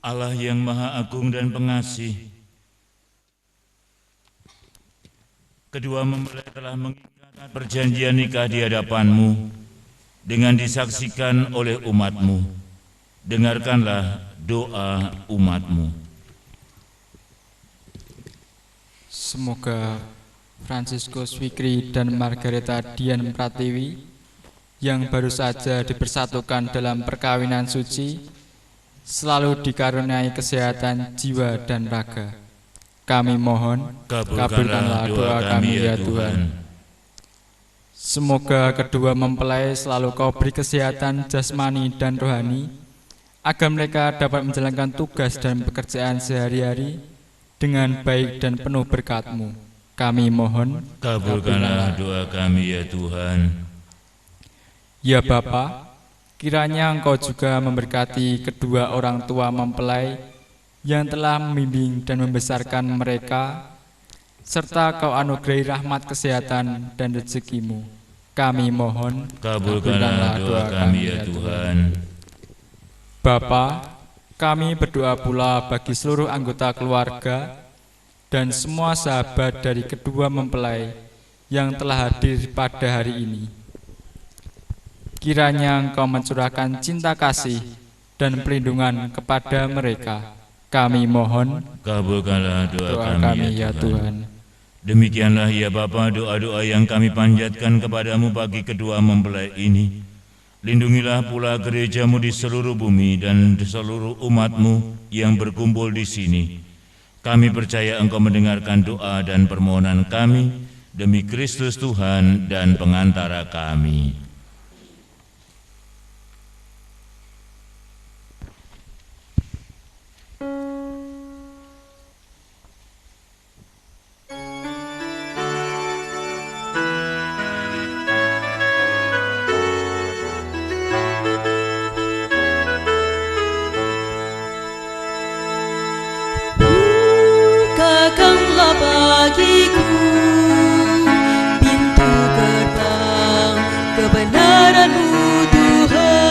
S1: Allah yang Maha Agung dan Pengasih, kedua mempelai telah mengikat perjanjian nikah di hadapan-Mu dengan disaksikan oleh umat-Mu. Dengarkanlah doa umat-Mu.
S3: Semoga Fransiskus Fikri dan Margareta Dian Pratiwi yang baru saja dipersatukan dalam perkawinan suci selalu dikaruniai kesehatan jiwa dan raga. Kami mohon, kabulkanlah doa kami ya Tuhan. Semoga kedua mempelai selalu Kau beri kesehatan jasmani dan rohani, agar mereka dapat menjalankan tugas dan pekerjaan sehari-hari dengan baik dan penuh berkat-Mu. Kami mohon,
S1: kabulkanlah doa kami ya Tuhan.
S3: Ya Bapa, kiranya Engkau juga memberkati kedua orang tua mempelai yang telah membimbing dan membesarkan mereka, serta Kau anugerahi rahmat kesehatan dan rezeki-Mu. kami mohon,
S1: Kabulkanlah doa kami ya Tuhan.
S3: Bapa, kami berdoa pula bagi seluruh anggota keluarga dan semua sahabat dari kedua mempelai yang telah hadir pada hari ini. Kiranya Engkau mencurahkan cinta kasih dan perlindungan kepada mereka. Kami mohon,
S1: Kabulkanlah doa
S3: doa
S1: kami
S3: kami
S1: ya
S3: ya
S1: Tuhan.
S3: Tuhan.
S1: Demikianlah ya Bapa doa-doa yang kami panjatkan kepadamu bagi kedua mempelai ini. Lindungilah pula gerejamu di seluruh bumi dan di seluruh umatmu yang berkumpul di sini. Kami percaya Engkau mendengarkan doa dan permohonan kami demi Kristus Tuhan dan pengantara kami.
S7: Bukakanlah bagiku pintu gerbang kebenaran-Mu Tuhan.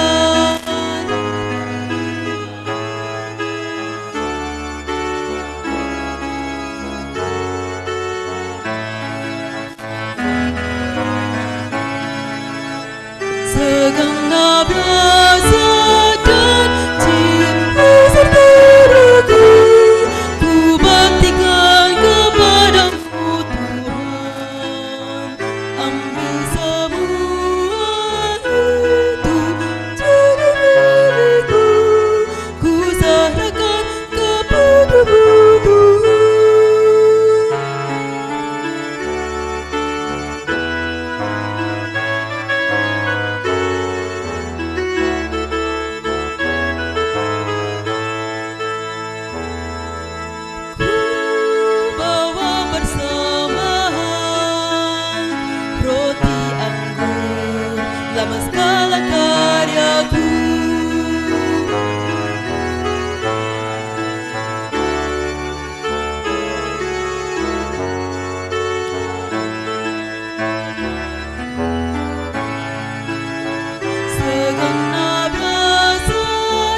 S7: Segenap rasa dan jiwa serta raga ku baktikan kepadamu Tuhan. Ambil semua itu jadi milikku, ku serahkan kepadamu Tuhan. Bawa persembahan roti anggur lama segala karyaku. Segenap rasa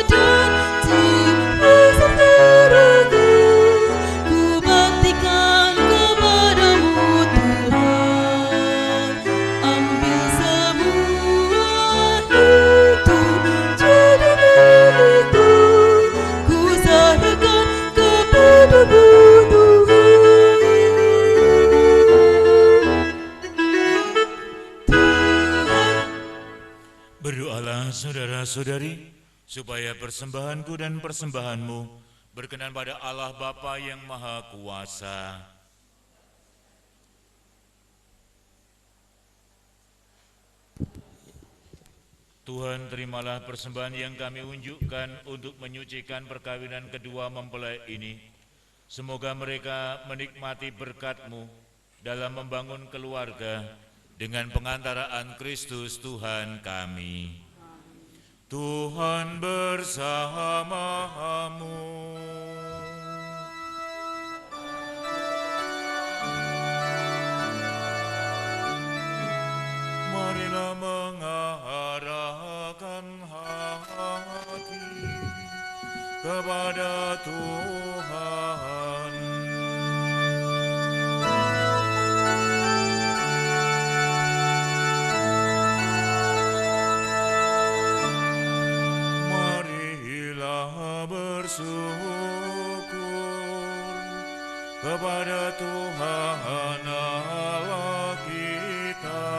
S7: dan jiwa serta raga ku baktikan kepadamu Tuhan. Ambil semua itu jadi milikku, ku serahkan kepadamu Tuhan.
S1: Berdoalah saudara-saudari, supaya persembahanku dan persembahanmu berkenan pada Allah Bapa yang Maha Kuasa. Tuhan, terimalah persembahan yang kami unjukkan untuk menyucikan perkawinan kedua mempelai ini. Semoga mereka menikmati berkat-Mu dalam membangun keluarga dengan pengantaraan Kristus Tuhan kami. Tuhan bersamamu. Marilah mengarahkan hati kepada Tuhan. Marilah bersyukur kepada Tuhan Allah kita.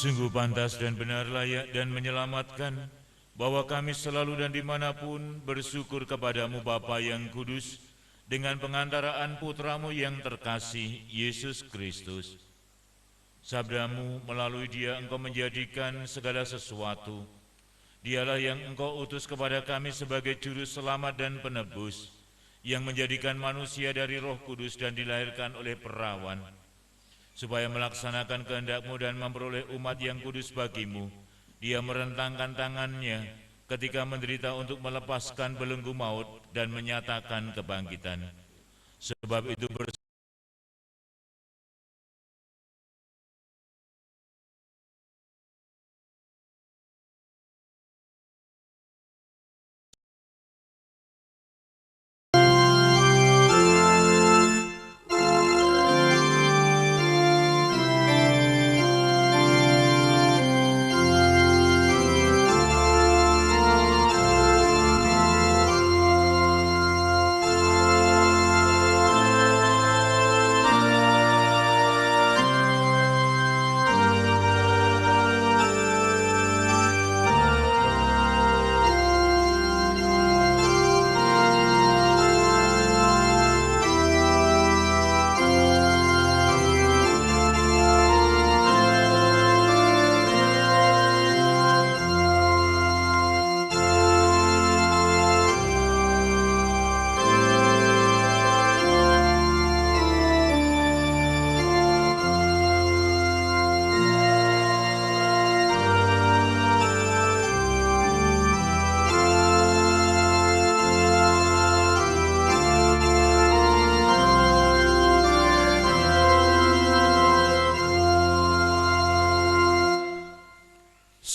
S1: Sungguh pantas dan benar, layak dan menyelamatkan, bahwa kami selalu dan dimanapun bersyukur kepadamu Bapa yang kudus, dengan pengantaraan Putramu yang terkasih, Yesus Kristus. Sabdamu, melalui Dia Engkau menjadikan segala sesuatu. Dialah yang Engkau utus kepada kami sebagai juru selamat dan penebus, yang menjadikan manusia dari Roh Kudus dan dilahirkan oleh perawan, supaya melaksanakan kehendak-Mu dan memperoleh umat yang kudus bagi-Mu, Dia merentangkan tangannya ketika menderita untuk melepaskan belenggu maut dan menyatakan kebangkitan. Sebab itu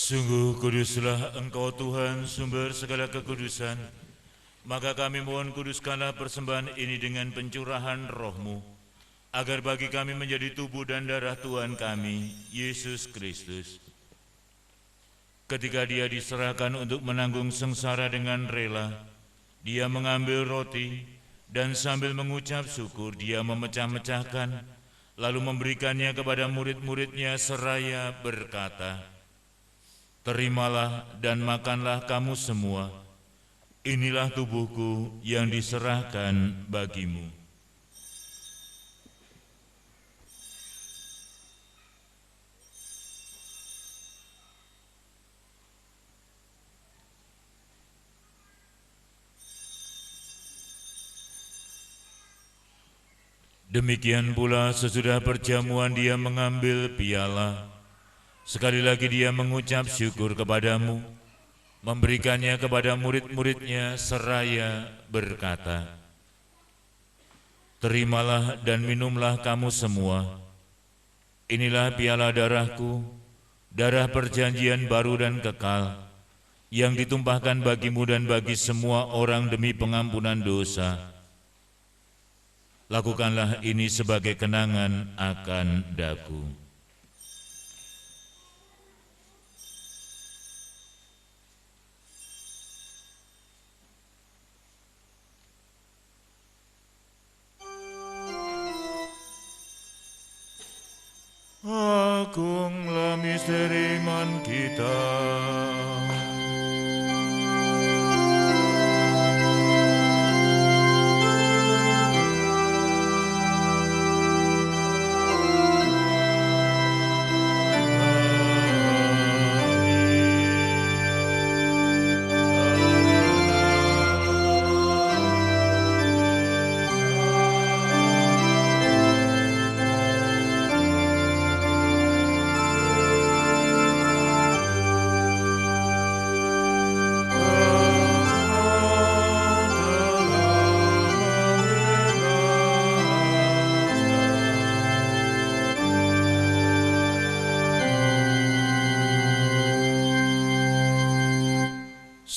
S1: sungguh kuduslah Engkau Tuhan, sumber segala kekudusan. Maka kami mohon kuduskanlah persembahan ini dengan pencurahan roh-Mu, agar bagi kami menjadi tubuh dan darah Tuhan kami, Yesus Kristus. Ketika Dia diserahkan untuk menanggung sengsara dengan rela, Dia mengambil roti dan sambil mengucap syukur Dia memecah-mecahkan, lalu memberikannya kepada murid-muridnya seraya berkata, "Terimalah dan makanlah kamu semua. Inilah tubuhku yang diserahkan bagimu." Demikian pula sesudah perjamuan Dia mengambil piala. Sekali lagi Dia mengucap syukur kepadamu, memberikannya kepada murid-muridnya seraya berkata, "Terimalah dan minumlah kamu semua. Inilah piala darahku, darah perjanjian baru dan kekal, yang ditumpahkan bagimu dan bagi semua orang demi pengampunan dosa. Lakukanlah ini sebagai kenangan akan daku." Agunglah misteri iman kita.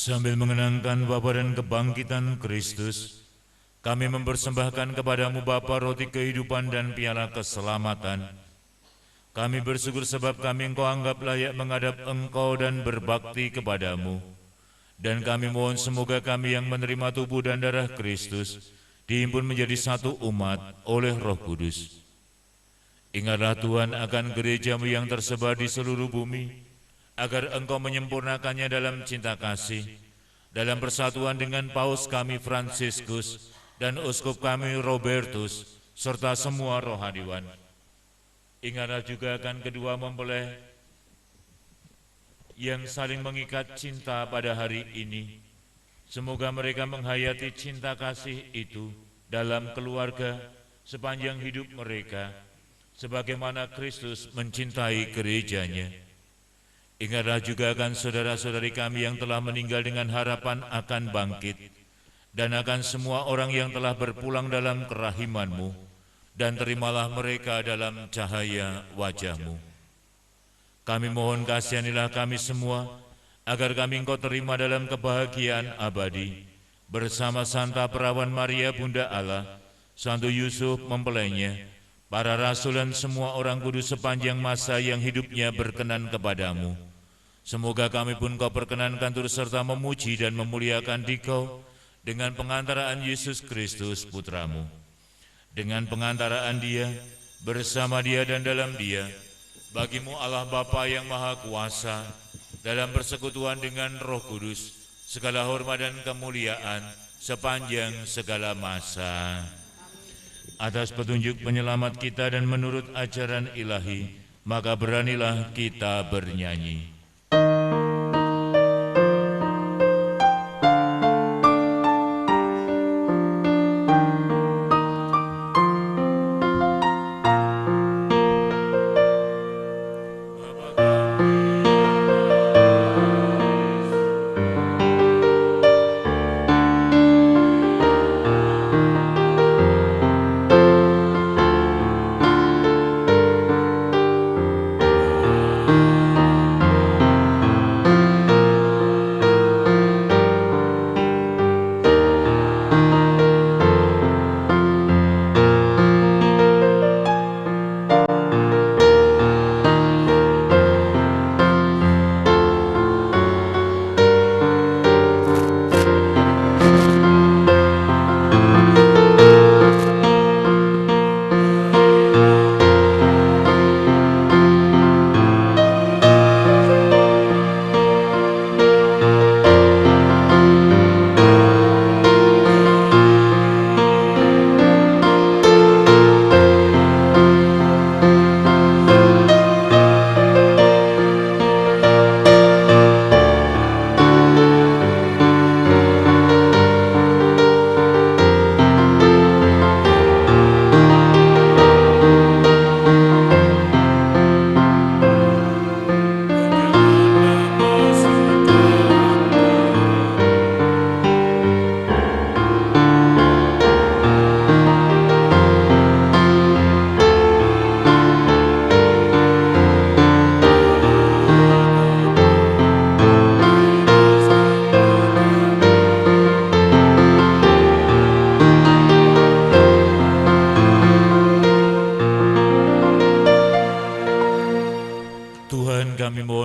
S1: Sambil mengenangkan wafat dan kebangkitan Kristus, kami mempersembahkan kepadamu Bapa roti kehidupan dan piala keselamatan. Kami bersyukur sebab kami Engkau anggap layak menghadap Engkau dan berbakti kepadamu. Dan kami mohon semoga kami yang menerima tubuh dan darah Kristus dihimpun menjadi satu umat oleh Roh Kudus. Ingatlah Tuhan akan gereja-Mu yang tersebar di seluruh bumi, agar Engkau menyempurnakannya dalam cinta kasih, dalam persatuan dengan Paus kami Fransiskus dan Uskup kami Robertus, serta semua rohaniwan. Ingatlah juga akan kedua mempelai yang saling mengikat cinta pada hari ini. Semoga mereka menghayati cinta kasih itu dalam keluarga sepanjang hidup mereka, sebagaimana Kristus mencintai gerejanya. Ingatlah juga akan saudara-saudari kami yang telah meninggal dengan harapan akan bangkit, dan akan semua orang yang telah berpulang dalam kerahiman-Mu, dan terimalah mereka dalam cahaya wajah-Mu. Kami mohon kasihanilah kami semua, agar kami Engkau terima dalam kebahagiaan abadi, bersama Santa Perawan Maria Bunda Allah, Santo Yusuf mempelainya, para rasul dan semua orang kudus sepanjang masa yang hidupnya berkenan kepadamu. Semoga kami pun Kau perkenankan turut serta memuji dan memuliakan Dikau dengan pengantaraan Yesus Kristus Putramu. Dengan pengantaraan Dia, bersama Dia dan dalam Dia, bagimu Allah Bapa yang Maha Kuasa, dalam persekutuan dengan Roh Kudus, segala hormat dan kemuliaan sepanjang segala masa. Atas petunjuk penyelamat kita dan menurut ajaran ilahi, maka beranilah kita bernyanyi.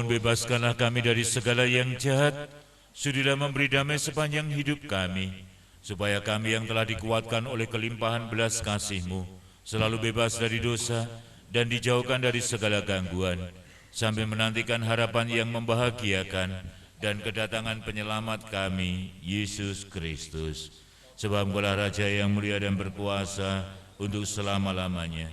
S1: Bebaskanlah kami dari segala yang jahat, sudilah memberi damai sepanjang hidup kami, supaya kami yang telah dikuatkan oleh kelimpahan belas kasih-Mu, selalu bebas dari dosa dan dijauhkan dari segala gangguan, sambil menantikan harapan yang membahagiakan dan kedatangan penyelamat kami, Yesus Kristus. Sebab Engkaulah Raja yang mulia dan berkuasa untuk selama-lamanya.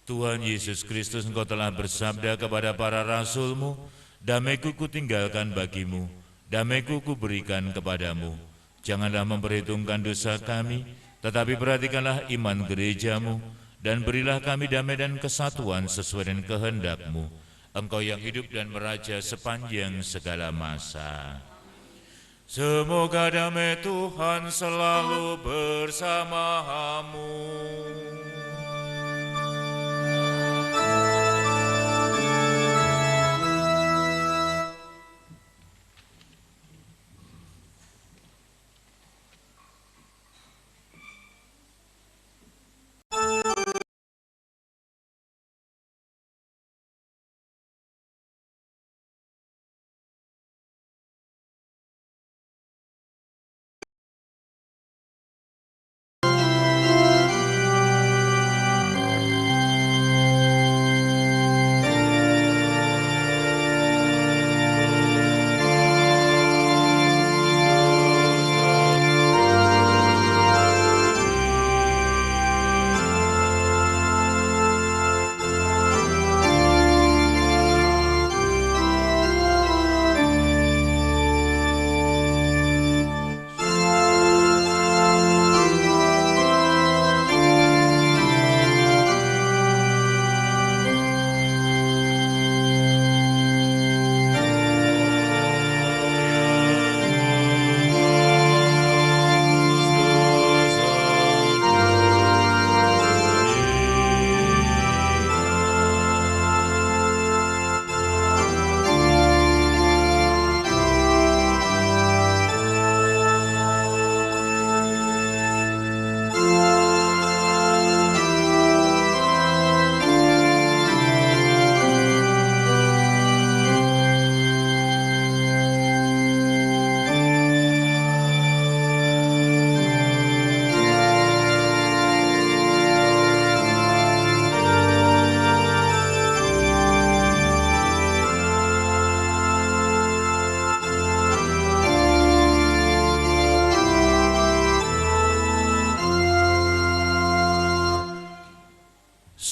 S1: Tuhan Yesus Kristus, Engkau telah bersabda kepada para rasul-Mu, damai-Ku kutinggalkan bagimu, damai-Ku kuberikan kepadamu. Janganlah memperhitungkan dosa kami, tetapi perhatikanlah iman gereja-Mu, dan berilah kami damai dan kesatuan sesuai dengan kehendak-Mu. Engkau yang hidup dan meraja sepanjang segala masa. Semoga damai Tuhan selalu bersamamu.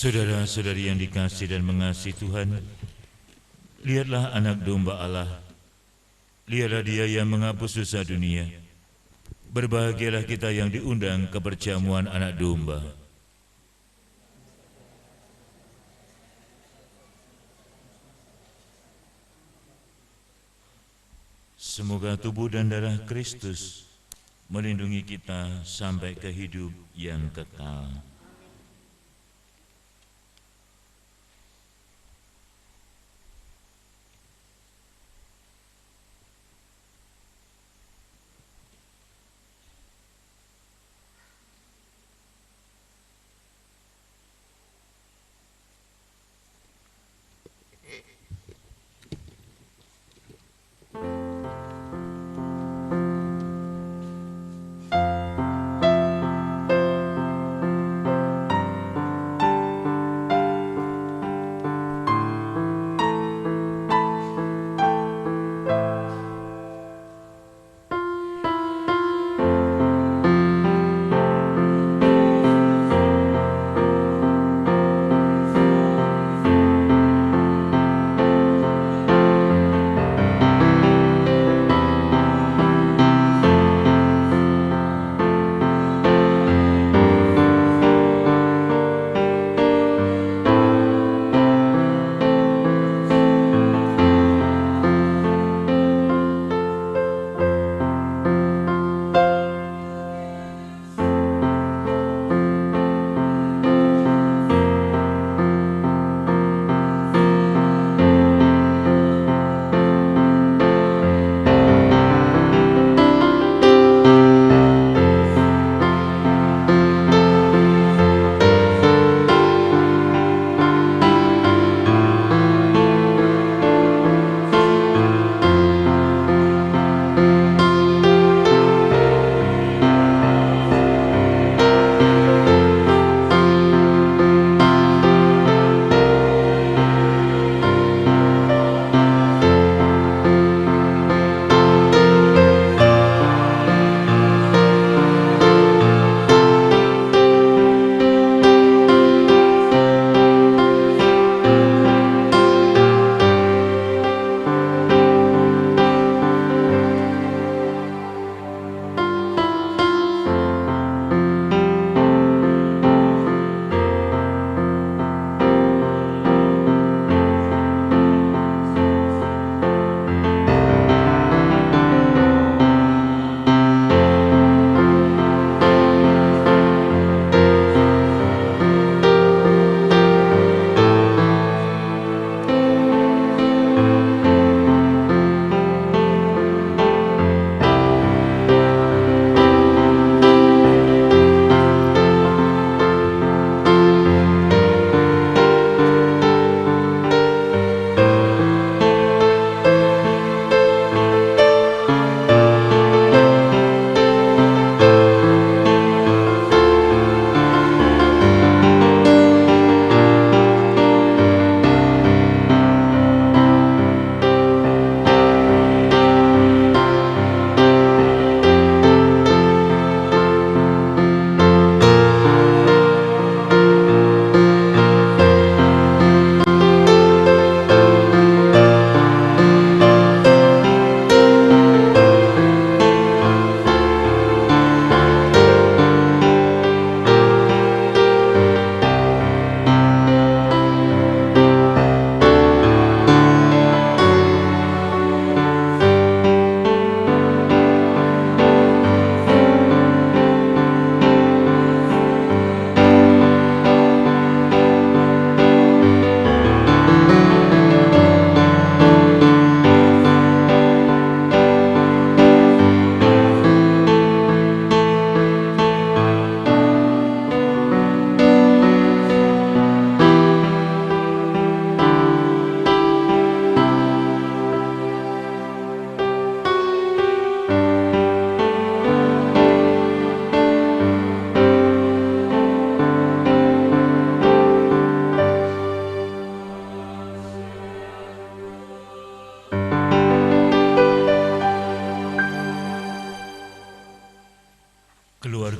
S1: Saudara-saudari yang dikasih dan mengasihi Tuhan, lihatlah anak domba Allah, lihatlah dia yang menghapus dosa dunia. Berbahagialah kita yang diundang ke perjamuan anak domba. Semoga tubuh dan darah Kristus melindungi kita sampai ke hidup yang kekal.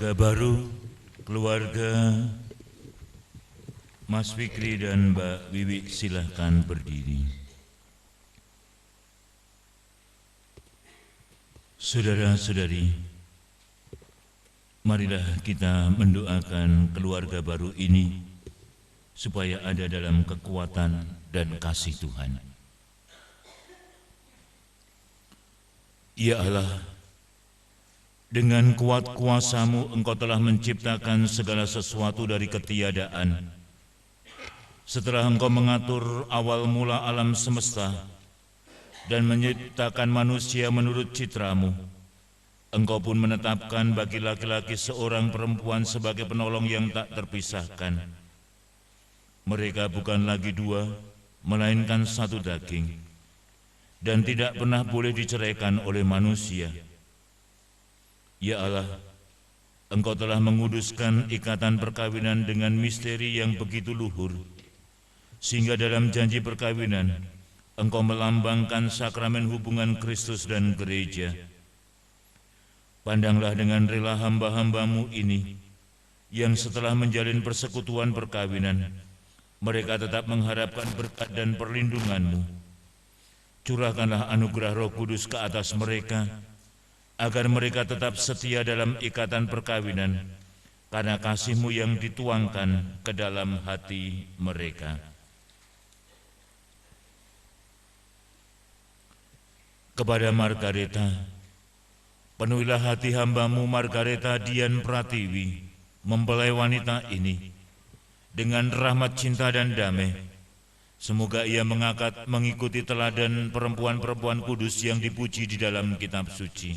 S1: keluarga baru, keluarga Mas Fikri dan Mbak Wiwi silahkan berdiri. Saudara-saudari, marilah kita mendoakan keluarga baru ini supaya ada dalam kekuatan dan kasih Tuhan. Ya Allah, dengan kuat kuasa-Mu Engkau telah menciptakan segala sesuatu dari ketiadaan. Setelah Engkau mengatur awal mula alam semesta dan menciptakan manusia menurut citra-Mu, Engkau pun menetapkan bagi laki-laki seorang perempuan sebagai penolong yang tak terpisahkan. Mereka bukan lagi dua, melainkan satu daging, dan tidak pernah boleh diceraikan oleh manusia. Ya Allah, Engkau telah menguduskan ikatan perkawinan dengan misteri yang begitu luhur, sehingga dalam janji perkawinan Engkau melambangkan sakramen hubungan Kristus dan gereja. Pandanglah dengan rela hamba-hamba-Mu ini, yang setelah menjalin persekutuan perkawinan, mereka tetap mengharapkan berkat dan perlindungan-Mu. Curahkanlah anugerah Roh Kudus ke atas mereka, agar mereka tetap setia dalam ikatan perkawinan, karena kasih-Mu yang dituangkan ke dalam hati mereka. Kepada Margareta, penuhilah hati hamba-Mu Margareta Dian Pratiwi, mempelai wanita ini, dengan rahmat cinta dan damai. Semoga ia mengikuti teladan perempuan-perempuan kudus yang dipuji di dalam kitab suci.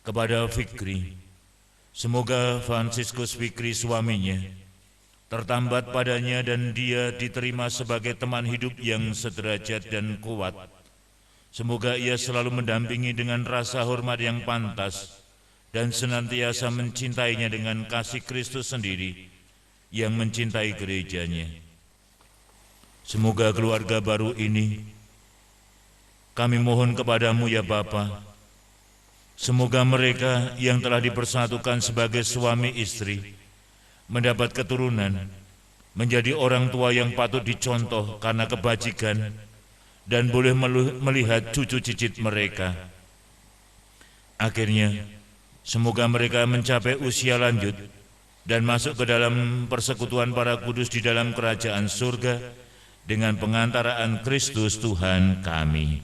S1: Kepada Fikri, semoga Fransiskus Fikri suaminya tertambat padanya dan dia diterima sebagai teman hidup yang sederajat dan kuat. Semoga ia selalu mendampingi dengan rasa hormat yang pantas dan senantiasa mencintainya dengan kasih Kristus sendiri yang mencintai gerejanya. Semoga keluarga baru ini, kami mohon kepadamu ya Bapa, semoga mereka yang telah dipersatukan sebagai suami istri mendapat keturunan, menjadi orang tua yang patut dicontoh karena kebajikan, dan boleh melihat cucu cicit mereka. Akhirnya, semoga mereka mencapai usia lanjut dan masuk ke dalam persekutuan para kudus di dalam kerajaan surga dengan pengantaraan Kristus Tuhan kami.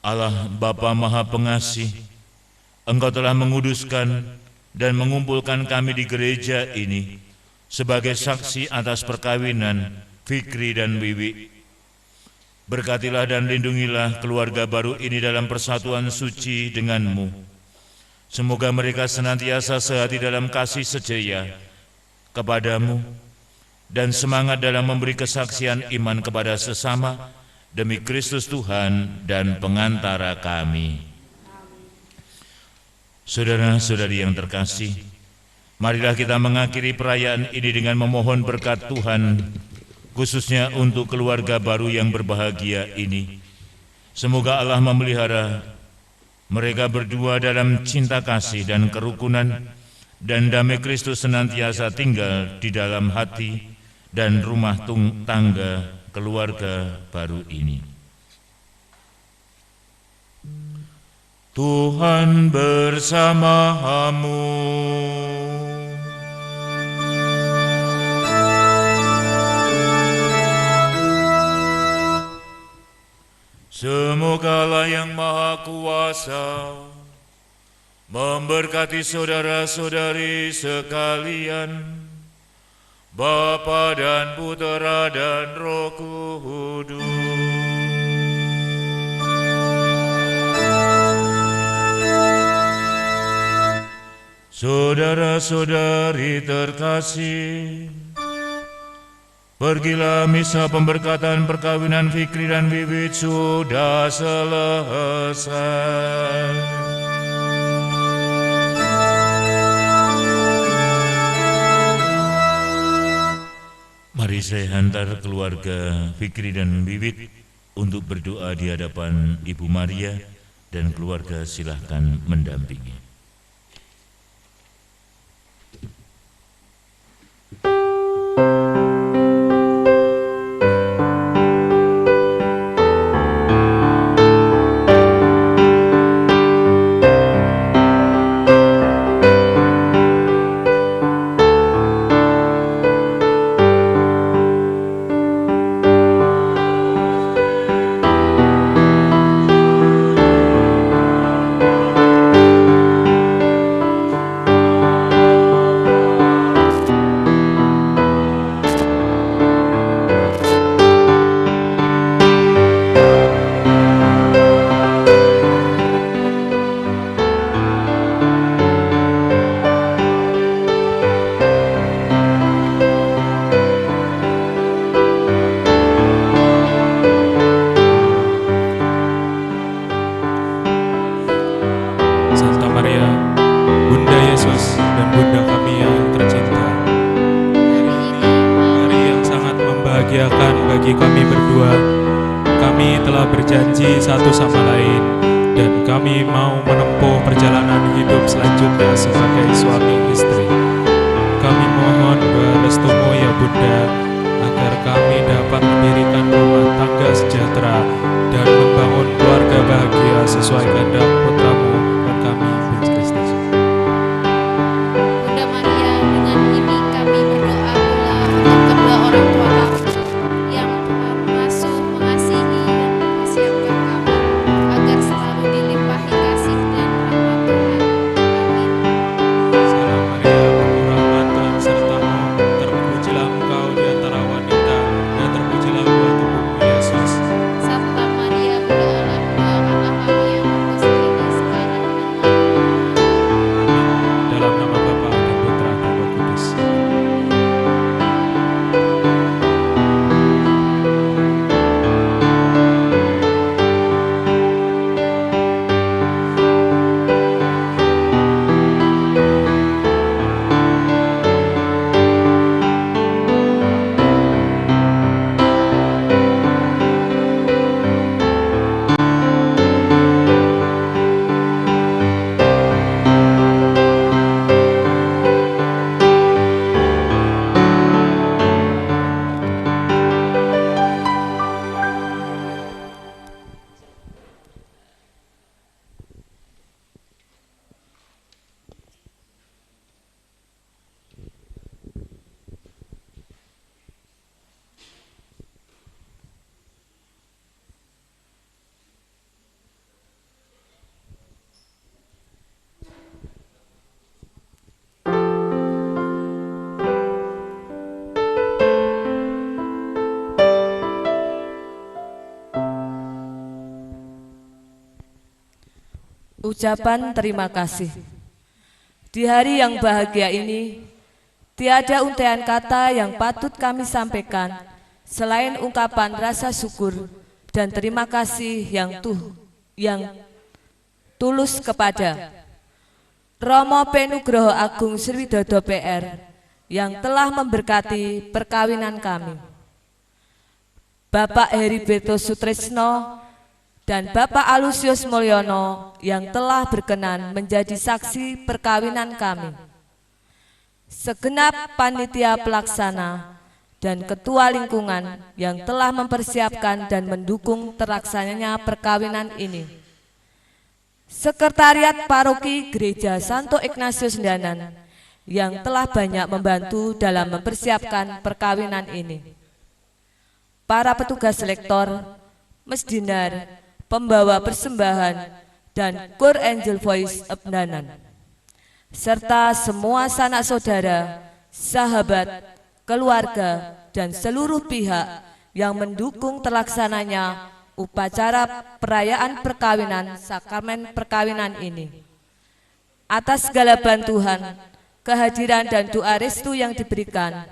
S1: Allah Bapa Maha Pengasih, Engkau telah menguduskan dan mengumpulkan kami di gereja ini sebagai saksi atas perkawinan Fikri dan Wiwi. Berkatilah dan lindungilah keluarga baru ini dalam persatuan suci dengan-Mu. Semoga mereka senantiasa sehati dalam kasih setia kepadamu dan semangat dalam memberi kesaksian iman kepada sesama demi Kristus Tuhan dan pengantara kami. Saudara-saudari yang terkasih, marilah kita mengakhiri perayaan ini dengan memohon berkat Tuhan, khususnya untuk keluarga baru yang berbahagia ini. Semoga Allah memelihara mereka berdua dalam cinta kasih dan kerukunan, dan damai Kristus senantiasa tinggal di dalam hati dan rumah tangga keluarga baru ini. Tuhan bersamamu. Semoga Allah yang Maha Kuasa memberkati saudara-saudari sekalian, Bapa dan Putera dan Roh Kudus. Saudara-saudari terkasih, pergilah misa pemberkatan perkawinan Fikri dan Wiwi sudah selesai. Mari saya hantar keluarga Fikri dan Wiwi untuk berdoa di hadapan Ibu Maria, dan keluarga silahkan mendampingi.
S5: Bunda, agar kami dapat mendirikan rumah tangga sejahtera dan membangun keluarga bahagia sesuai kehendak Putramu dan kami, Yesus Kristus.
S6: Bunda Maria, dengan ini kami berdoa pula untuk kedua orang tua kami yang Tuhan mengasuh, mengasihi, dan mempersiapkan kami agar selalu dilimpahi kasih dan rahmat Tuhan. Amin.
S5: Salam Maria, penuh rahmat Tuhan sertamu, terpujilah engkau di antara wanita, dan terpujilah buah tubuhmu Yesus.
S6: Santa Maria, Bunda Allah, doakanlah kami yang berdosa ini sekarang dan lamanya.
S5: Dalam nama Bapa dan Putra dan Roh Kudus.
S2: Ucapan terima kasih. Di hari yang bahagia ini, tiada untaian kata yang patut kami sampaikan selain ungkapan rasa syukur dan terima kasih yang tulus kepada Romo Penugroho Agung Sriwidodo PR yang telah memberkati perkawinan kami, Bapak Heriberto Sutrisno dan Bapak Alusius Mulyono yang telah berkenan menjadi saksi perkawinan kami, segenap panitia pelaksana dan ketua lingkungan yang telah mempersiapkan dan mendukung terlaksananya perkawinan ini, Sekretariat Paroki Gereja Santo Ignatius Ndanan yang telah banyak membantu dalam mempersiapkan perkawinan ini, para petugas lektor, mesdinar, pembawa persembahan, dan Choir Angel Voice of Ndanan, serta semua sanak saudara, sahabat, keluarga, dan seluruh pihak yang mendukung terlaksananya upacara perayaan perkawinan sakramen perkawinan ini. Atas segala bantuan, kehadiran dan doa restu yang diberikan,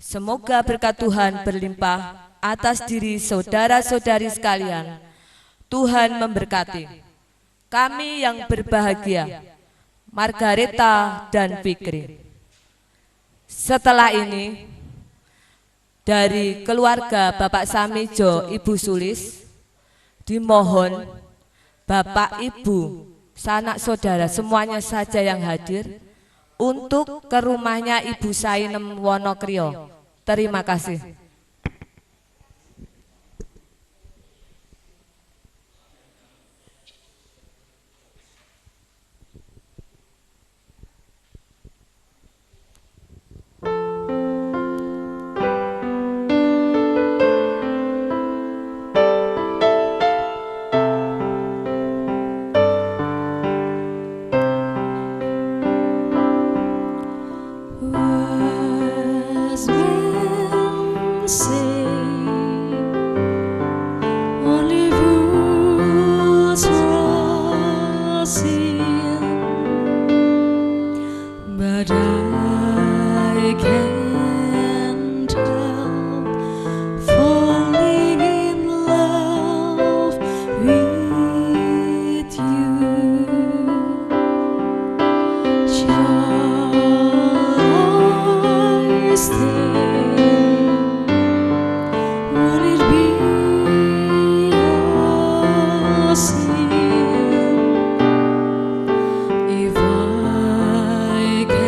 S2: semoga berkat Tuhan berlimpah atas diri saudara-saudari sekalian. Tuhan memberkati kami yang berbahagia, Margareta dan Fikri. Setelah ini, dari keluarga Bapak Samijo Ibu Sulis, dimohon Bapak Ibu, sanak saudara semuanya saja yang hadir untuk ke rumahnya Ibu Sainem Wonokrio. Terima kasih.
S7: If I can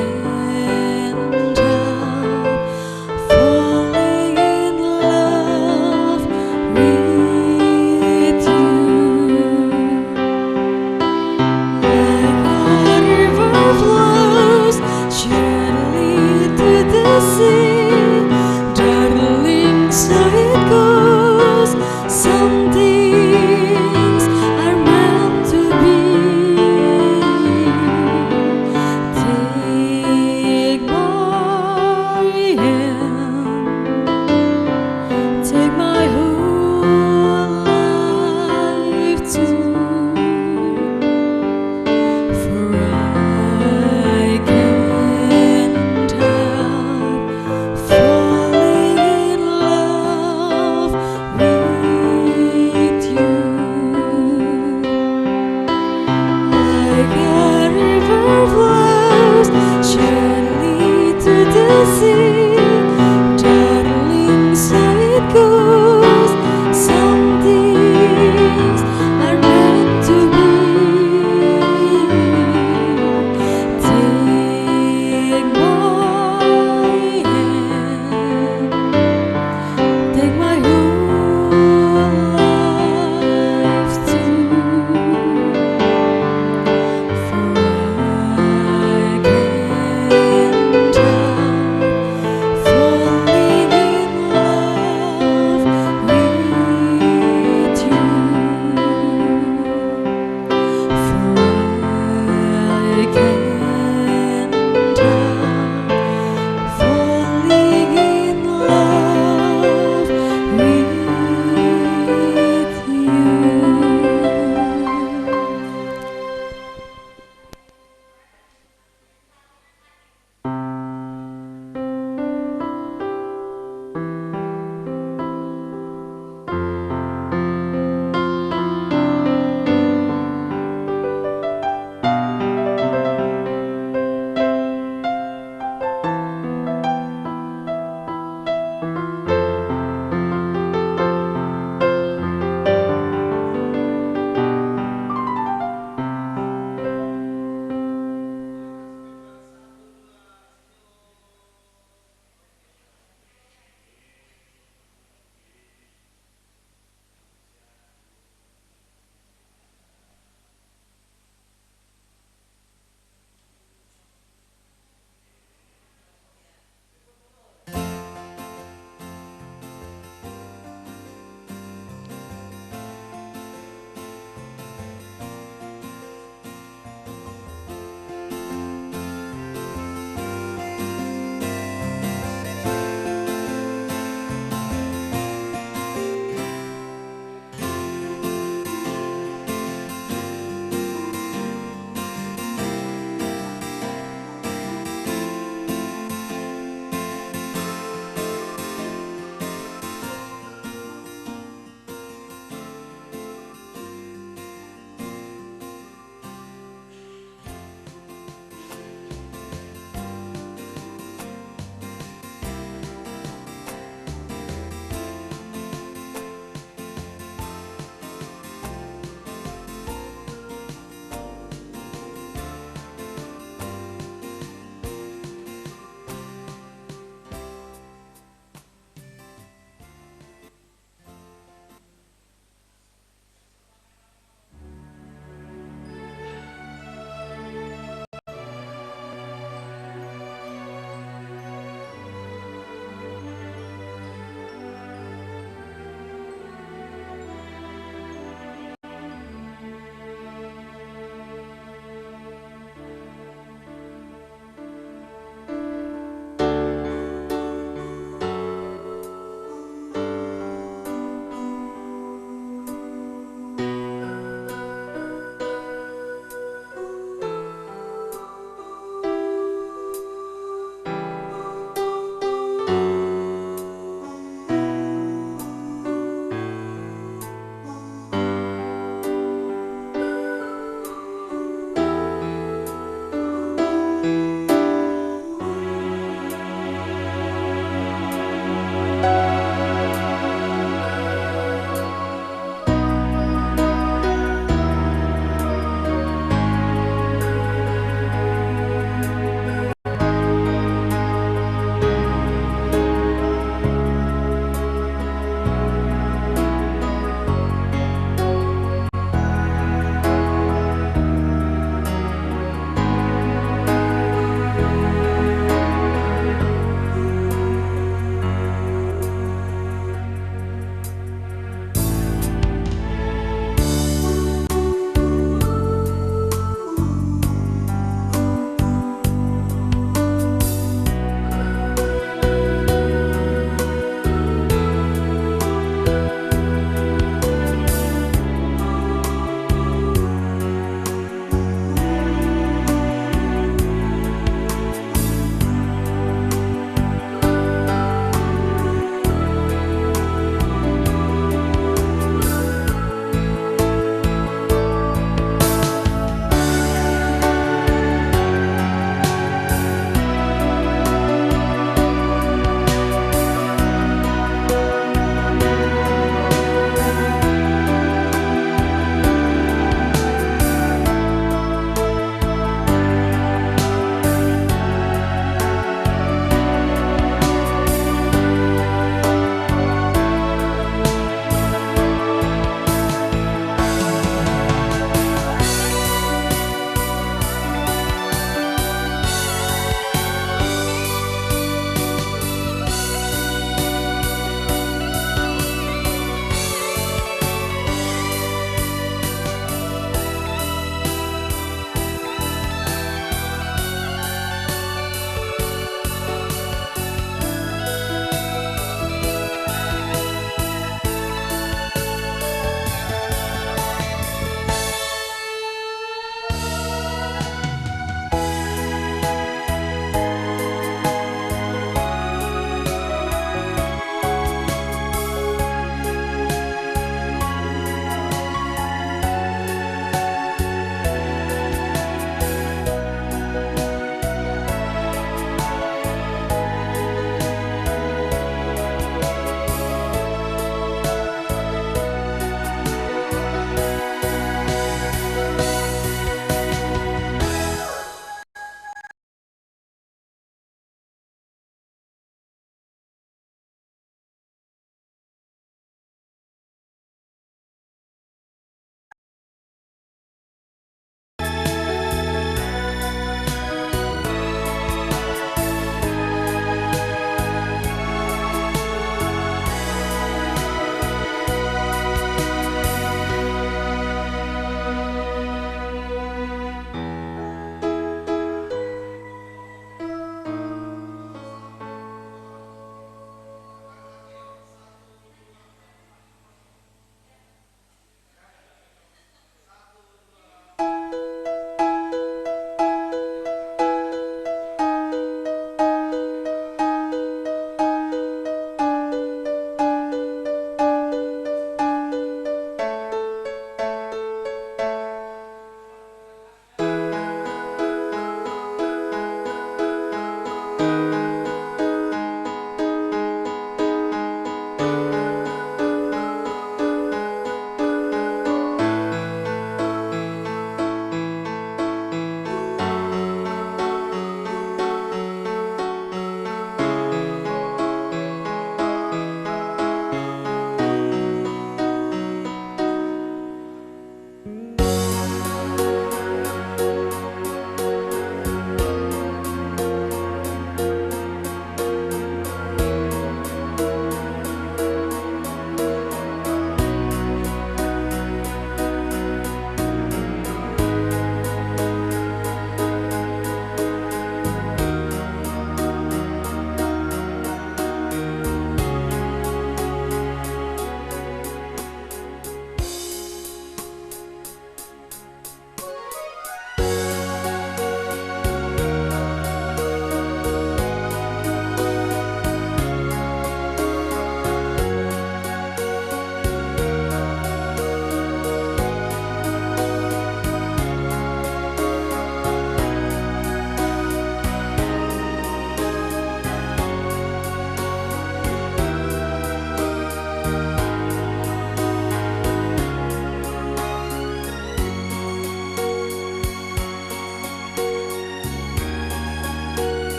S7: Ku